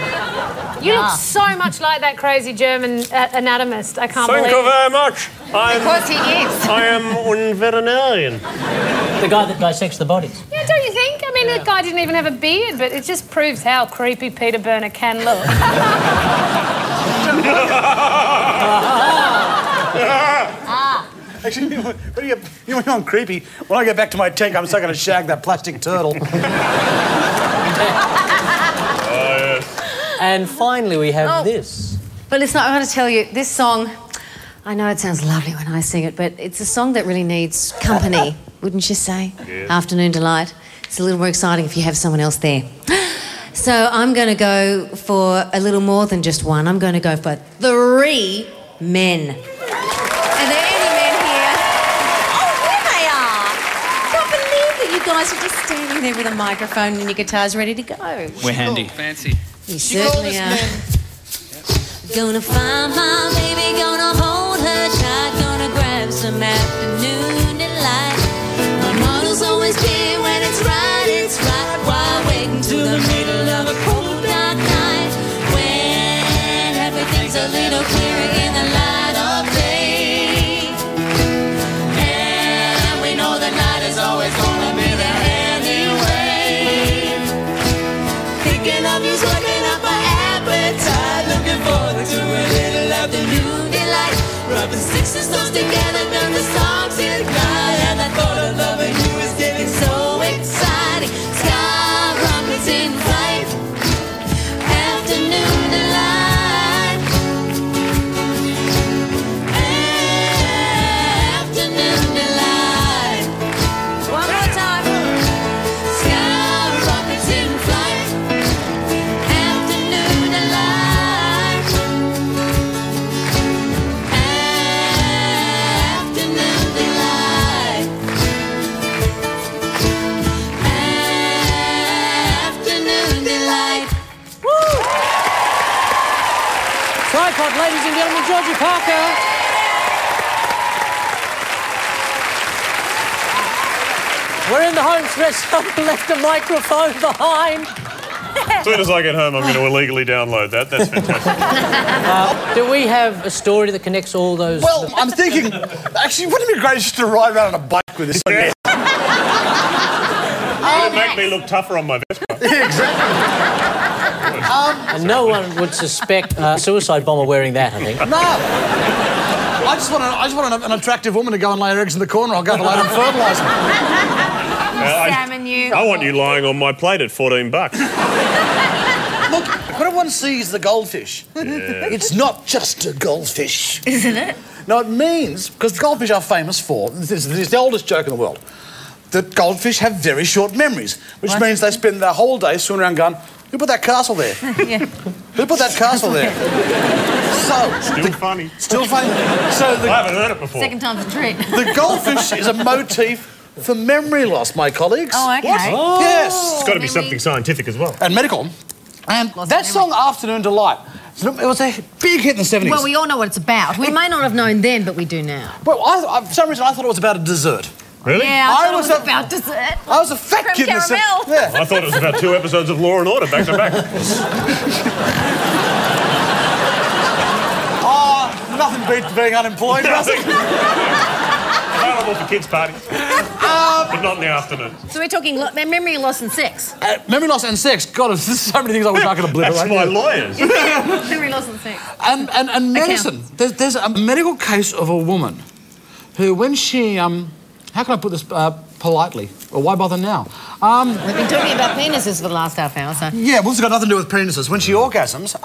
Speaker 7: You look so much like that crazy German anatomist. I can't believe it.
Speaker 10: Thank you very much.
Speaker 5: Because he is.
Speaker 10: I am a veterinarian.
Speaker 1: The guy that dissects the bodies.
Speaker 7: Yeah, don't you think? I mean, the guy didn't even have a beard, but it just proves how creepy Peter Berner can look.
Speaker 2: Actually, when you're creepy, when I get back to my tank, I'm still going to shag that plastic turtle.
Speaker 16: And finally, we have this.
Speaker 18: But listen, I want to tell you, this song, I know it sounds lovely when I sing it, but it's a song that really needs company, wouldn't you say?
Speaker 10: Yes.
Speaker 18: Afternoon Delight. It's a little more exciting if you have someone else there. So I'm going to go for a little more than just one. I'm going to go for 3 men. Are there any men here? guys are just standing there with a microphone and your guitars ready to go.
Speaker 3: We're handy.
Speaker 17: Fancy.
Speaker 18: You certainly are.
Speaker 11: Gonna find my baby, gonna hold her tight, gonna grab some afternoon delight. My motto's always clear: when it's right, while waiting to the middle of a cold dark night. When everything's a little clearer in the light of day, and we know the night is always gonna be there anyway. Thinking of you's working up my appetite, looking forward to a little afternoon delight. Rubbing sticks and stones together, done the songs ignite, and the thought of loving you is getting so exciting. Sky rockets in flight, afternoon delight, afternoon delight. One more time. Sky rockets in flight, afternoon delight, afternoon delight, afternoon delight.
Speaker 16: Tripod, ladies and gentlemen, Georgie Parker. We're in the home stretch. Someone left a microphone behind.
Speaker 10: As soon as I get home, I'm going to illegally download that. That's fantastic.
Speaker 16: Do we have a story that connects all those?
Speaker 2: Well, I'm thinking, actually, wouldn't it be great just to ride around on a bike with this?
Speaker 10: Yeah. It'd make me look tougher on my Vespa.
Speaker 2: Yeah, exactly.
Speaker 16: And no one would suspect a suicide bomber wearing that, I think.
Speaker 2: No. I just want an attractive woman to go and lay her eggs in the corner. I'll go to lay them fertilise them.
Speaker 4: Salmon you.
Speaker 10: I want you lying on my plate at $14.
Speaker 2: Look, when everyone sees the goldfish, it's not just a goldfish.
Speaker 4: Isn't it?
Speaker 2: No, it means, because goldfish are famous for, this is the oldest joke in the world, that goldfish have very short memories, which means they spend their whole day swimming around going, who put that castle there?
Speaker 4: Yeah.
Speaker 2: Who put that castle there? So...
Speaker 10: Still funny.
Speaker 2: Still funny. So
Speaker 10: I haven't heard it before.
Speaker 4: Second time's a treat.
Speaker 2: the goldfish is a motif for memory loss, my colleagues.
Speaker 4: Oh, okay.
Speaker 2: What?
Speaker 4: Oh.
Speaker 2: Yes.
Speaker 10: It's got to be something scientific as well.
Speaker 2: And medical. And that song, Afternoon Delight, it was a big hit in the 70s.
Speaker 18: Well, we all know what it's about. We may not have known then, but we do now.
Speaker 2: Well, for some reason, I thought it was about a dessert.
Speaker 10: Really?
Speaker 4: Yeah, I thought it was about dessert.
Speaker 2: I was a fat
Speaker 4: Creme
Speaker 2: kid in the
Speaker 4: caramel.
Speaker 2: Yeah.
Speaker 10: I thought it was about 2 episodes of Law and Order back to back.
Speaker 2: Oh, nothing beats being unemployed, does it?
Speaker 10: Available for kids' parties. But not in the afternoon.
Speaker 18: So we're talking memory loss and sex.
Speaker 2: Memory loss and sex. God, there's so many things I wish I could obliterate.
Speaker 10: That's my lawyers.
Speaker 18: Memory loss and sex.
Speaker 2: And medicine. There's a medical case of a woman who, when she... how can I put this politely? Or why bother now?
Speaker 18: We've been talking about penises for the last half hour, so...
Speaker 2: Yeah, well, it's got nothing to do with penises. When she orgasms,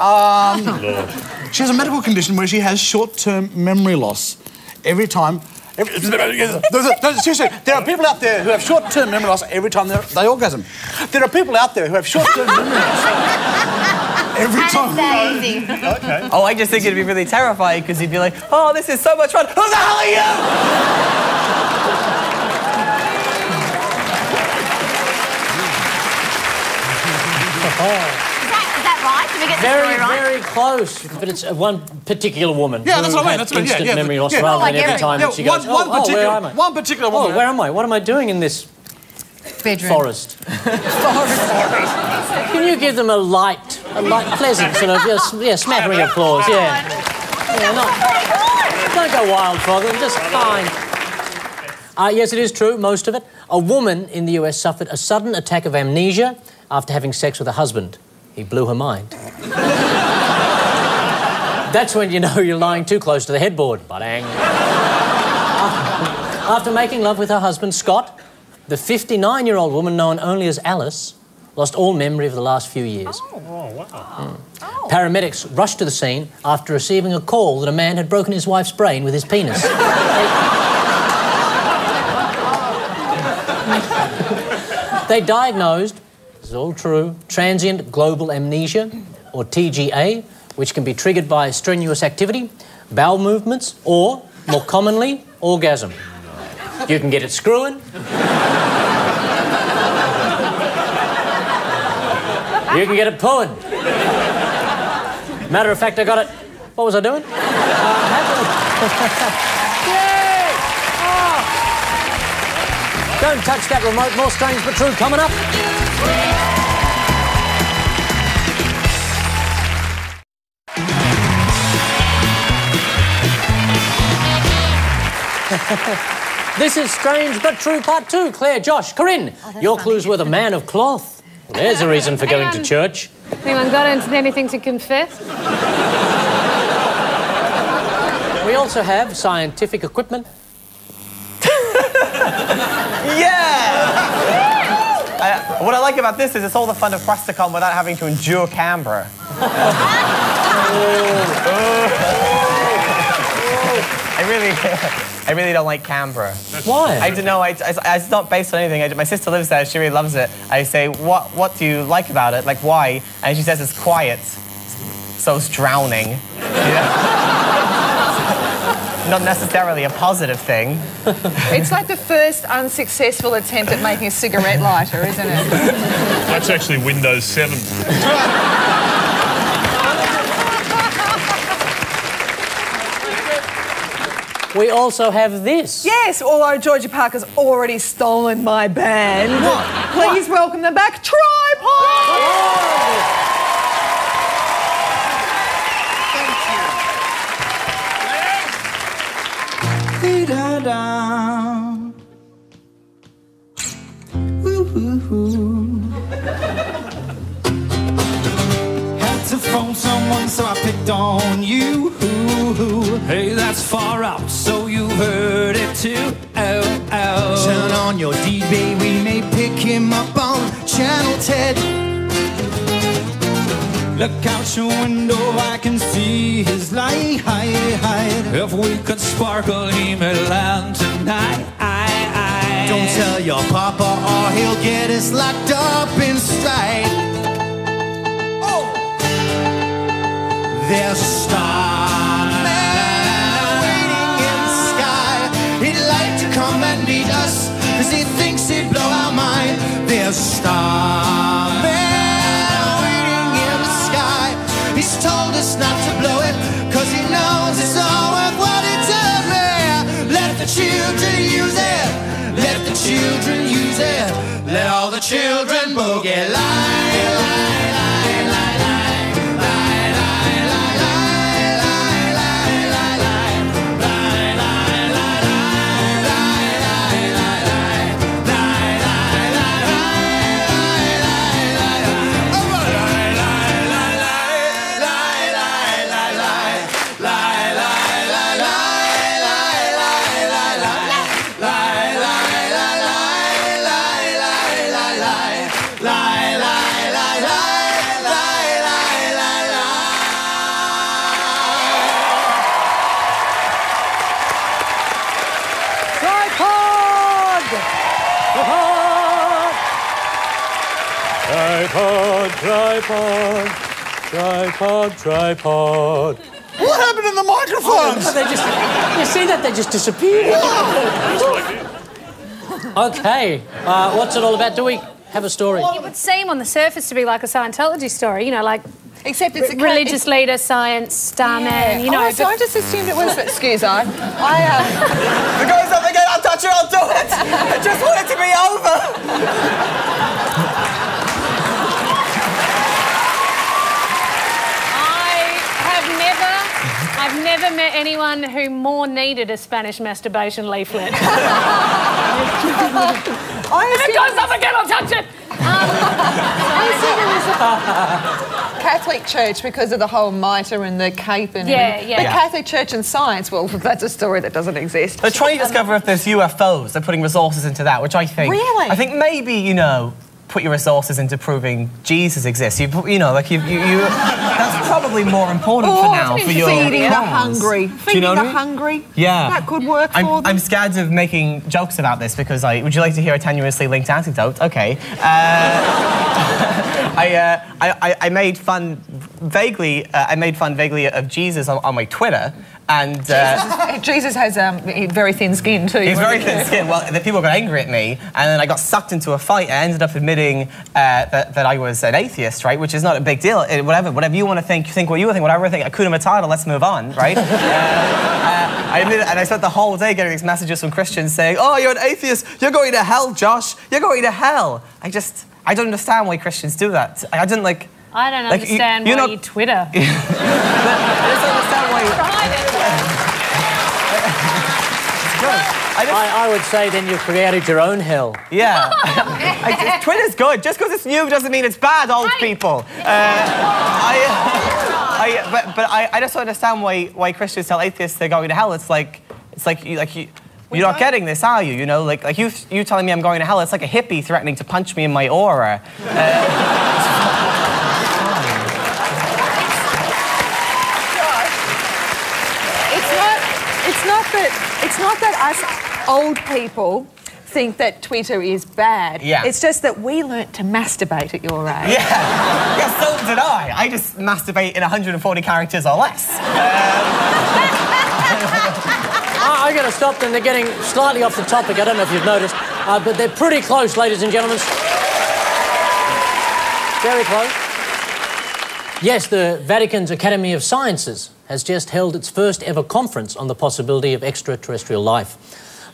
Speaker 2: she has a medical condition where she has short-term memory loss. Every time... Seriously, there are people out there who have short-term memory loss every time they orgasm. There are people out there who have short-term memory loss every time.
Speaker 4: That easy.
Speaker 10: Okay.
Speaker 17: Oh, I just think it'd be really terrifying because he'd be like, oh, this is so much fun. Who the hell are you?
Speaker 4: Is that right? Did we get the story right?
Speaker 16: Very close, but it's one particular woman.
Speaker 2: Yeah, that's
Speaker 16: who
Speaker 2: what I mean.
Speaker 16: had
Speaker 2: That's what,
Speaker 16: instant memory loss
Speaker 2: yeah.
Speaker 16: rather
Speaker 4: Like
Speaker 16: than every
Speaker 4: every-
Speaker 16: time
Speaker 2: Yeah,
Speaker 16: she goes, where am I?
Speaker 2: One particular woman.
Speaker 16: Oh, where am I? What am I doing in this
Speaker 18: Bedroom.
Speaker 16: forest? Can you give them a light, pleasant sort of, smattering of applause? Yeah. Don't go wild for them, just fine. Yes, it is true, most of it. A woman in the US suffered a sudden attack of amnesia after having sex with her husband. He blew her mind. That's when you know you're lying too close to the headboard. Ba-dang. After making love with her husband, Scott, the 59-year-old woman known only as Alice lost all memory of the last few years.
Speaker 10: Oh, wow.
Speaker 16: Paramedics rushed to the scene after receiving a call that a man had broken his wife's brain with his penis. They diagnosed, this is all true, transient global amnesia, or TGA, which can be triggered by strenuous activity, bowel movements, or, more commonly, orgasm. You can get it screwing, You can get it pulling. Matter of fact, I got it. What was I doing? Yay! Oh. Don't touch that remote. More Strange But True coming up. This is Strange But True Part 2. Claire, Josh, Corinne, your clues were the man of cloth. Well, there's a reason for going to church.
Speaker 7: Anyone got anything to confess?
Speaker 16: We also have scientific equipment.
Speaker 17: Yeah! What I like about this is it's all the fun of Questacon without having to endure Canberra. I really don't like Canberra.
Speaker 16: Why?
Speaker 17: I don't know. It's not based on anything. My sister lives there. She really loves it. I say, what do you like about it? Like, why? And she says it's quiet. So it's drowning. Not necessarily a positive thing.
Speaker 9: It's like the first unsuccessful attempt at making a cigarette lighter, isn't it?
Speaker 10: That's actually Windows 7.
Speaker 16: We also have this.
Speaker 9: Yes, although Georgie Parker's already stolen my band.
Speaker 16: What?
Speaker 9: Please welcome them back, Tripod!
Speaker 12: Had to phone someone, so I picked on you. Hey, that's far out, so you heard it too. Turn on your DB, we may pick him up on Channel 10. Look out your window, I can see his light. If we could sparkle, he may land tonight. Don't tell your papa or he'll get us locked up in stride. Oh! There's a starman waiting in the sky. He'd like to come and meet us, cause he thinks he'd blow our mind. There's a starman waiting in the sky. He's told us not to blow it, cause he knows it's all worth what it's worth. Let the children use it. Let the children use it. Let all the children boogie lie.
Speaker 2: Tripod. What happened to the microphones?
Speaker 16: Oh, they just, you see that? They just disappeared. Okay, what's it all about? Do we have a story?
Speaker 7: It would seem on the surface to be like a Scientology story, you know, like...
Speaker 9: Except it's a
Speaker 7: religious leader, science, starman, you know...
Speaker 9: Oh, so I just assumed it was... Excuse me.
Speaker 17: The guy's up again, I'll touch it, I'll do it! I just want it to be over!
Speaker 7: I've never met anyone who more needed a Spanish masturbation leaflet. If it goes up again, I'll touch it!
Speaker 9: I assume it was a Catholic Church because of the whole mitre and the cape and everything. But Catholic Church and science, well, that's a story that doesn't exist.
Speaker 17: They're trying to discover if there's UFOs. They're putting resources into that, which I think...
Speaker 9: Really?
Speaker 17: I think maybe, you know, put your resources into proving Jesus exists. You know, like you that's probably more important for now for your
Speaker 9: feeding the hungry. Feeding the hungry.
Speaker 17: Yeah.
Speaker 9: That could work for them.
Speaker 17: I'm scared of making jokes about this because would you like to hear a tenuously linked anecdote? Okay. I made fun vaguely of Jesus on my Twitter And
Speaker 9: Jesus has very thin skin too.
Speaker 17: He's very thin skin. Well, the people got angry at me, and then I got sucked into a fight. I ended up admitting that I was an atheist, right? Which is not a big deal. Whatever you want to think what you think. Whatever I think. Hakuna Matata. Let's move on, right? I admitted, and I spent the whole day getting these messages from Christians saying, "Oh, you're an atheist. You're going to hell, Josh. You're going to hell." I don't understand why Christians do that. I don't understand
Speaker 7: why you Twitter.
Speaker 17: I just don't understand why
Speaker 16: I would say then you've created your own hell.
Speaker 17: Yeah. Twitter's good. Just because it's new doesn't mean it's bad, old people. I just don't understand why Christians tell atheists they're going to hell. It's like you're not getting this, are you? You know, like you telling me I'm going to hell. It's like a hippie threatening to punch me in my aura.
Speaker 9: It's not that us old people think that Twitter is bad.
Speaker 17: Yeah.
Speaker 9: It's just that we learnt to masturbate at your age.
Speaker 17: Yeah, so did I. I just masturbate in 140 characters or less.
Speaker 16: I got to stop them. They're getting slightly off the topic. I don't know if you've noticed, but they're pretty close, ladies and gentlemen. Very close. Yes, the Vatican's Academy of Sciences has just held its first ever conference on the possibility of extraterrestrial life.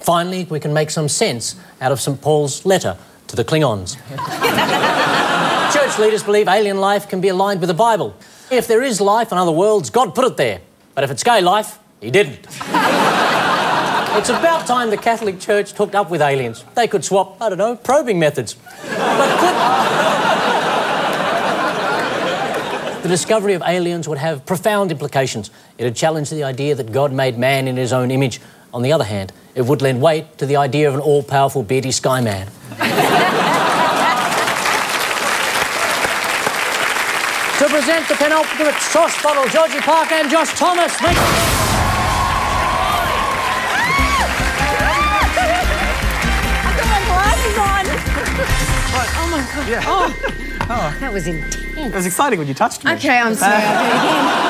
Speaker 16: Finally, we can make some sense out of St. Paul's letter to the Klingons. Church leaders believe alien life can be aligned with the Bible. If there is life on other worlds, God put it there. But if it's gay life, he didn't. It's about time the Catholic Church hooked up with aliens. They could swap, I don't know, probing methods. The discovery of aliens would have profound implications. It'd challenge the idea that God made man in his own image. On the other hand, it would lend weight to the idea of an all-powerful beardy sky man. To present the penultimate sauce bottle, Georgie Parker and Josh Thomas.
Speaker 12: I've got my glasses on. Oh my God.
Speaker 17: Yeah.
Speaker 18: Oh, that was intense.
Speaker 17: It was exciting when you touched me.
Speaker 18: Okay, I'm sorry. I'll do it again.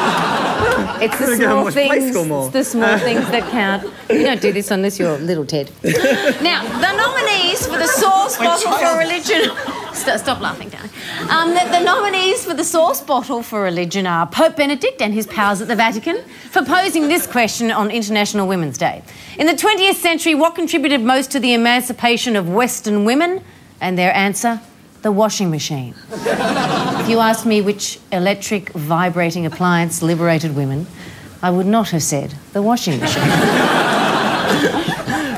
Speaker 18: It's the small things. It's the small things that count. You don't do this unless you're little Ted. Now, the nominees for the sauce bottle for religion. Stop laughing, darling. The nominees for the sauce bottle for religion are Pope Benedict and his pals at the Vatican for posing this question on International Women's Day. In the 20th century, what contributed most to the emancipation of Western women? And their answer, the washing machine. If you asked me which electric vibrating appliance liberated women, I would not have said the washing machine.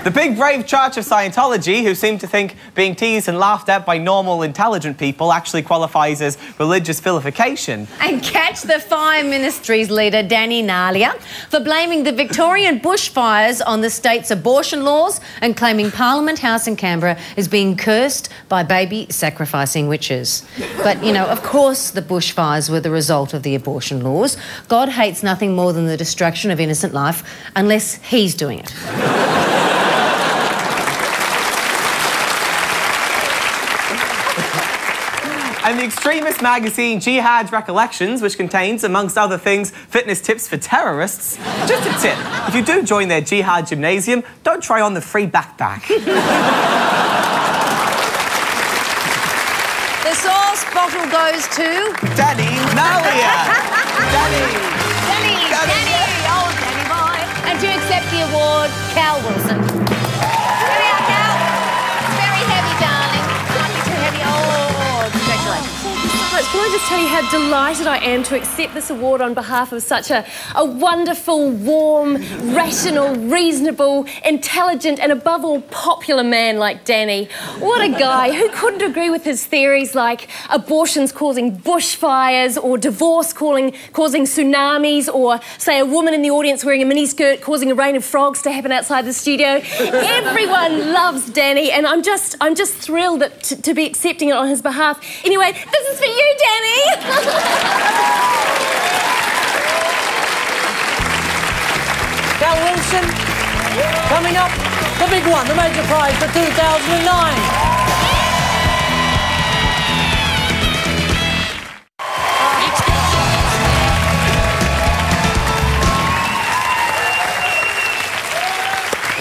Speaker 17: The big brave Church of Scientology, who seem to think being teased and laughed at by normal, intelligent people actually qualifies as religious vilification.
Speaker 18: And catch the Fire Ministry's leader, Danny Nalia, for blaming the Victorian bushfires on the state's abortion laws and claiming Parliament House in Canberra is being cursed by baby sacrificing witches. But, you know, of course the bushfires were the result of the abortion laws. God hates nothing more than the destruction of innocent life, unless he's doing it.
Speaker 17: And the extremist magazine Jihad's Recollections, which contains, amongst other things, fitness tips for terrorists. Just a tip, if you do join their Jihad gymnasium, don't try on the free backpack.
Speaker 18: The sauce bottle goes to...
Speaker 17: Danny Nalia. Danny,
Speaker 18: old Danny boy. And to accept the award, Cal Wilson. Here we are, Cal. It's very heavy, darling. Not too heavy. Oh, congratulations.
Speaker 15: Can I just tell you how delighted I am to accept this award on behalf of such a wonderful, warm, rational, reasonable, intelligent and above all popular man like Danny. What a guy. Who couldn't agree with his theories like abortions causing bushfires or divorce causing tsunamis or, say, a woman in the audience wearing a miniskirt causing a rain of frogs to happen outside the studio? Everyone loves Danny and I'm just thrilled that to be accepting it on his behalf. Anyway, this is for you, Danny.
Speaker 16: Cal Wilson, coming up, the big one, the major prize for 2009.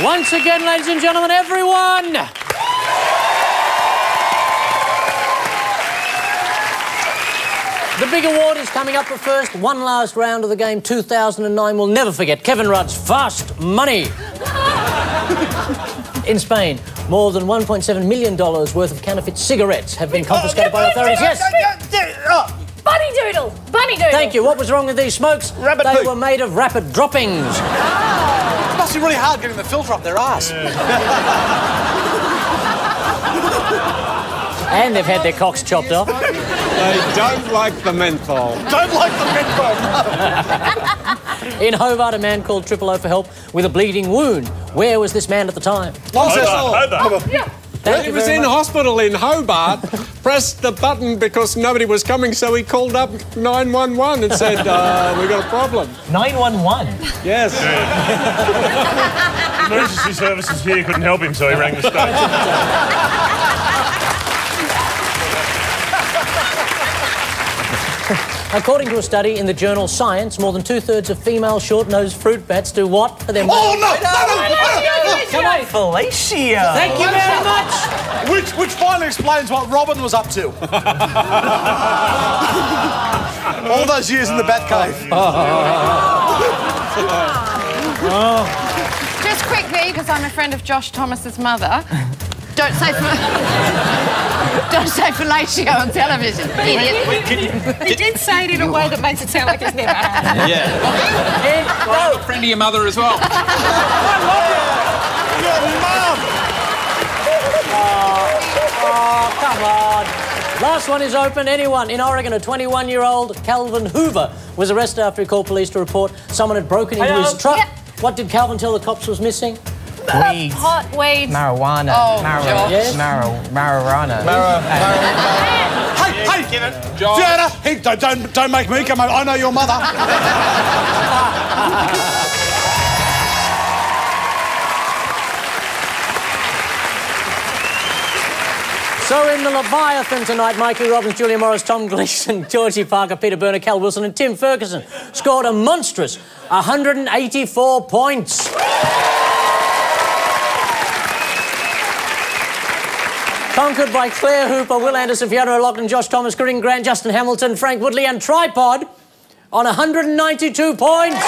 Speaker 1: Once again, ladies and gentlemen, everyone. The big award is coming up, but first, one last round of the game 2009 we'll never forget. Kevin Rudd's Fast Money. In Spain, more than $1.7 million worth of counterfeit cigarettes have been confiscated by authorities. Yes.
Speaker 4: Bunny Doodle! Bunny Doodle!
Speaker 1: Thank you. What was wrong with these smokes? They were made of rapid droppings.
Speaker 2: It must be really hard getting the filter up their arse.
Speaker 1: And they've had their cocks chopped off.
Speaker 13: They don't like the menthol.
Speaker 2: Don't like the menthol, no.
Speaker 1: In Hobart, a man called 000 for help with a bleeding wound. Where was this man at the time?
Speaker 10: Hobart.
Speaker 1: Yeah.
Speaker 13: He was in hospital in Hobart, pressed the button because nobody was coming, so he called up 911 and said, we got a problem.
Speaker 17: 911?
Speaker 13: Yes.
Speaker 10: Emergency services here couldn't help him, so he rang the States.
Speaker 1: According to a study in the journal Science, more than 2/3 of female short-nosed fruit bats do what for their...
Speaker 2: Oh, no!
Speaker 17: Come on, fellatio.
Speaker 1: Thank you very much.
Speaker 2: Which finally explains what Robin was up to. All those years in the bat cave.
Speaker 5: Just quickly, because I'm a friend of Josh Thomas's mother, don't say fellatio on television, idiot.
Speaker 9: He did say it in a way that makes it sound like he's never had it.
Speaker 3: Yeah. I'm a friend of your mother as well.
Speaker 2: I love your mum.
Speaker 1: Oh, come on. Last one is open. Anyone in Oregon, a 21-year-old Calvin Hoover was arrested after he called police to report someone had broken into his truck.
Speaker 4: Yep.
Speaker 1: What did Calvin tell the cops was missing?
Speaker 17: Weeds.
Speaker 4: Hot weeds.
Speaker 17: Marijuana.
Speaker 4: Oh,
Speaker 1: yes.
Speaker 17: Marijuana.
Speaker 2: Hey, Fiona! Hey, don't make me come over. I know your mother.
Speaker 1: So in the Leviathan tonight, Mikey Robbins, Julia Morris, Tom Gleeson, Georgie Parker, Peter Berner, Cal Wilson and Tim Ferguson scored a monstrous 184 points. Conquered by Claire Hooper, Will Anderson, Fiona O'Loughlin, Josh Thomas, Corinne Grant, Justin Hamilton, Frank Woodley and Tripod on 192 points.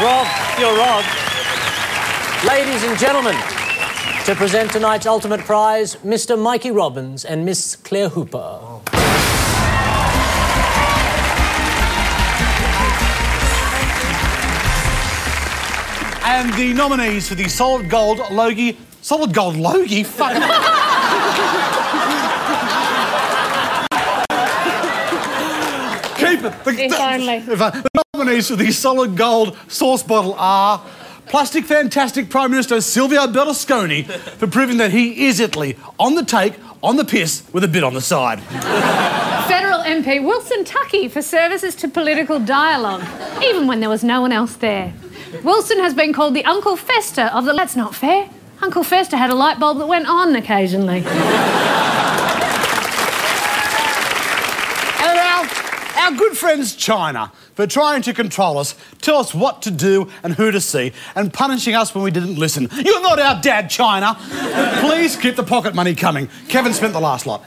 Speaker 1: Rob, you're Rob. Ladies and gentlemen, to present tonight's ultimate prize, Mr. Mikey Robbins and Miss Claire Hooper.
Speaker 2: And the nominees for the Solid Gold Logie... Solid Gold Logie? Fucking... Keep it. The nominees for the Solid Gold Sauce Bottle are... Plastic Fantastic Prime Minister Silvio Berlusconi for proving that he is Italy. On the take, on the piss, with a bit on the side.
Speaker 7: Federal MP Wilson Tuckey for services to political dialogue, even when there was no one else there. Wilson has been called the Uncle Fester of the... That's not fair. Uncle Fester had a light bulb that went on occasionally.
Speaker 2: And our good friends China for trying to control us, tell us what to do and who to see, and punishing us when we didn't listen. You're not our dad, China. Please keep the pocket money coming. Kevin spent the last lot.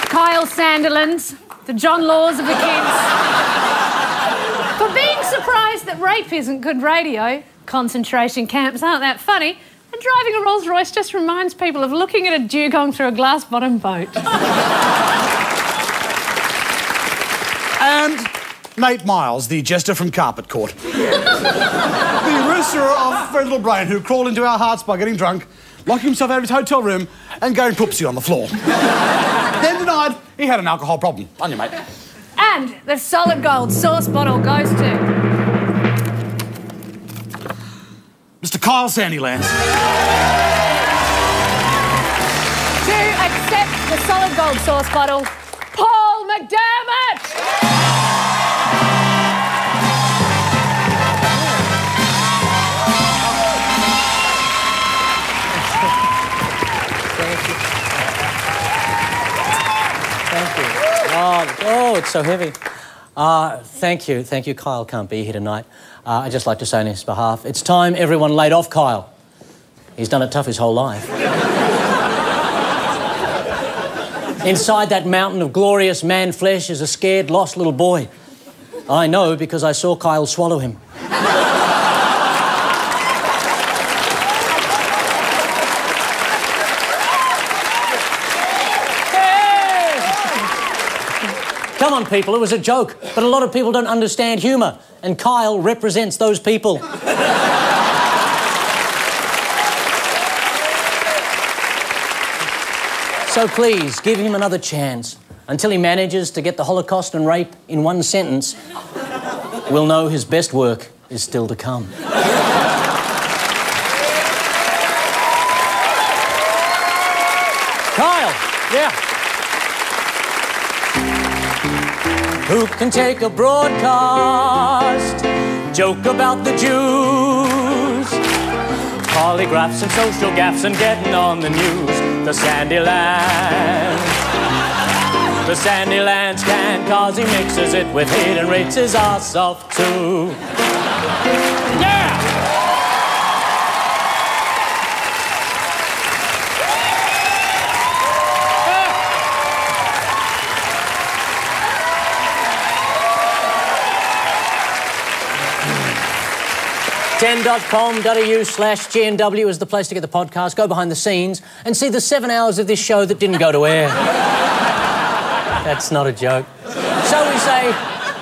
Speaker 7: Kyle Sandilands, the John Laws of the kids. For being surprised that rape isn't good radio, concentration camps aren't that funny, and driving a Rolls Royce just reminds people of looking at a dugong through a glass-bottom boat.
Speaker 2: And Nate Miles, the jester from Carpet Court. The rooster of Very Little Brain who crawled into our hearts by getting drunk, locking himself out of his hotel room and going poopsie on the floor. Then denied he had an alcohol problem. On you, mate.
Speaker 7: And the Solid Gold Sauce Bottle goes to...
Speaker 2: Mr. Kyle Sandilands.
Speaker 7: To accept the Solid Gold Sauce Bottle, Paul McDermott!
Speaker 1: Oh, it's so heavy. Thank you. Kyle can't be here tonight. I'd just like to say on his behalf, it's time everyone laid off Kyle. He's done it tough his whole life. Inside that mountain of glorious man flesh is a scared, lost little boy. I know because I saw Kyle swallow him. Come on, people, it was a joke, but a lot of people don't understand humour, and Kyle represents those people. So please, give him another chance. Until he manages to get the Holocaust and rape in one sentence, we'll know his best work is still to come. Kyle, yeah. Who can take a broadcast, joke about the Jews, polygraphs and social gaffes and getting on the news? The Sandylands can, cause he mixes it with hate and rates his ass off too. Yeah! ten.com.au/GNW is the place to get the podcast, go behind the scenes and see the 7 hours of this show that didn't go to air. That's not a joke. So we say,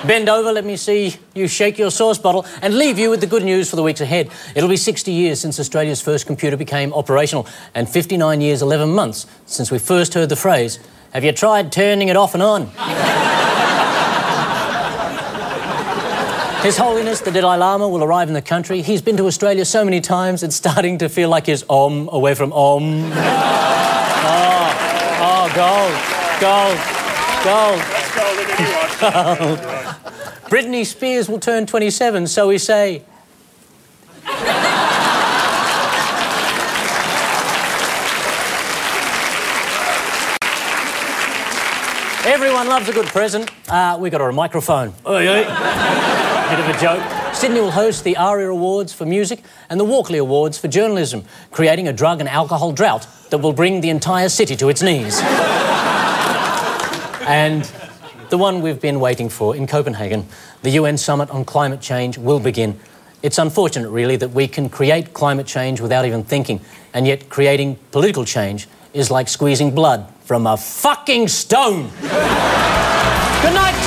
Speaker 1: bend over, let me see you shake your sauce bottle, and leave you with the good news for the weeks ahead. It'll be 60 years since Australia's first computer became operational, and 59 years, 11 months since we first heard the phrase, have you tried turning it off and on? His Holiness, the Dalai Lama, will arrive in the country. He's been to Australia so many times, it's starting to feel like his Om away from Om. Oh, gold. Britney Spears will turn 27, so we say... Everyone loves a good present. We got her a microphone. Bit of a joke. Sydney will host the ARIA Awards for music and the Walkley Awards for journalism, creating a drug and alcohol drought that will bring the entire city to its knees. And the one we've been waiting for in Copenhagen, the UN Summit on Climate Change, will begin. It's unfortunate, really, that we can create climate change without even thinking, and yet creating political change is like squeezing blood from a fucking stone. Good night.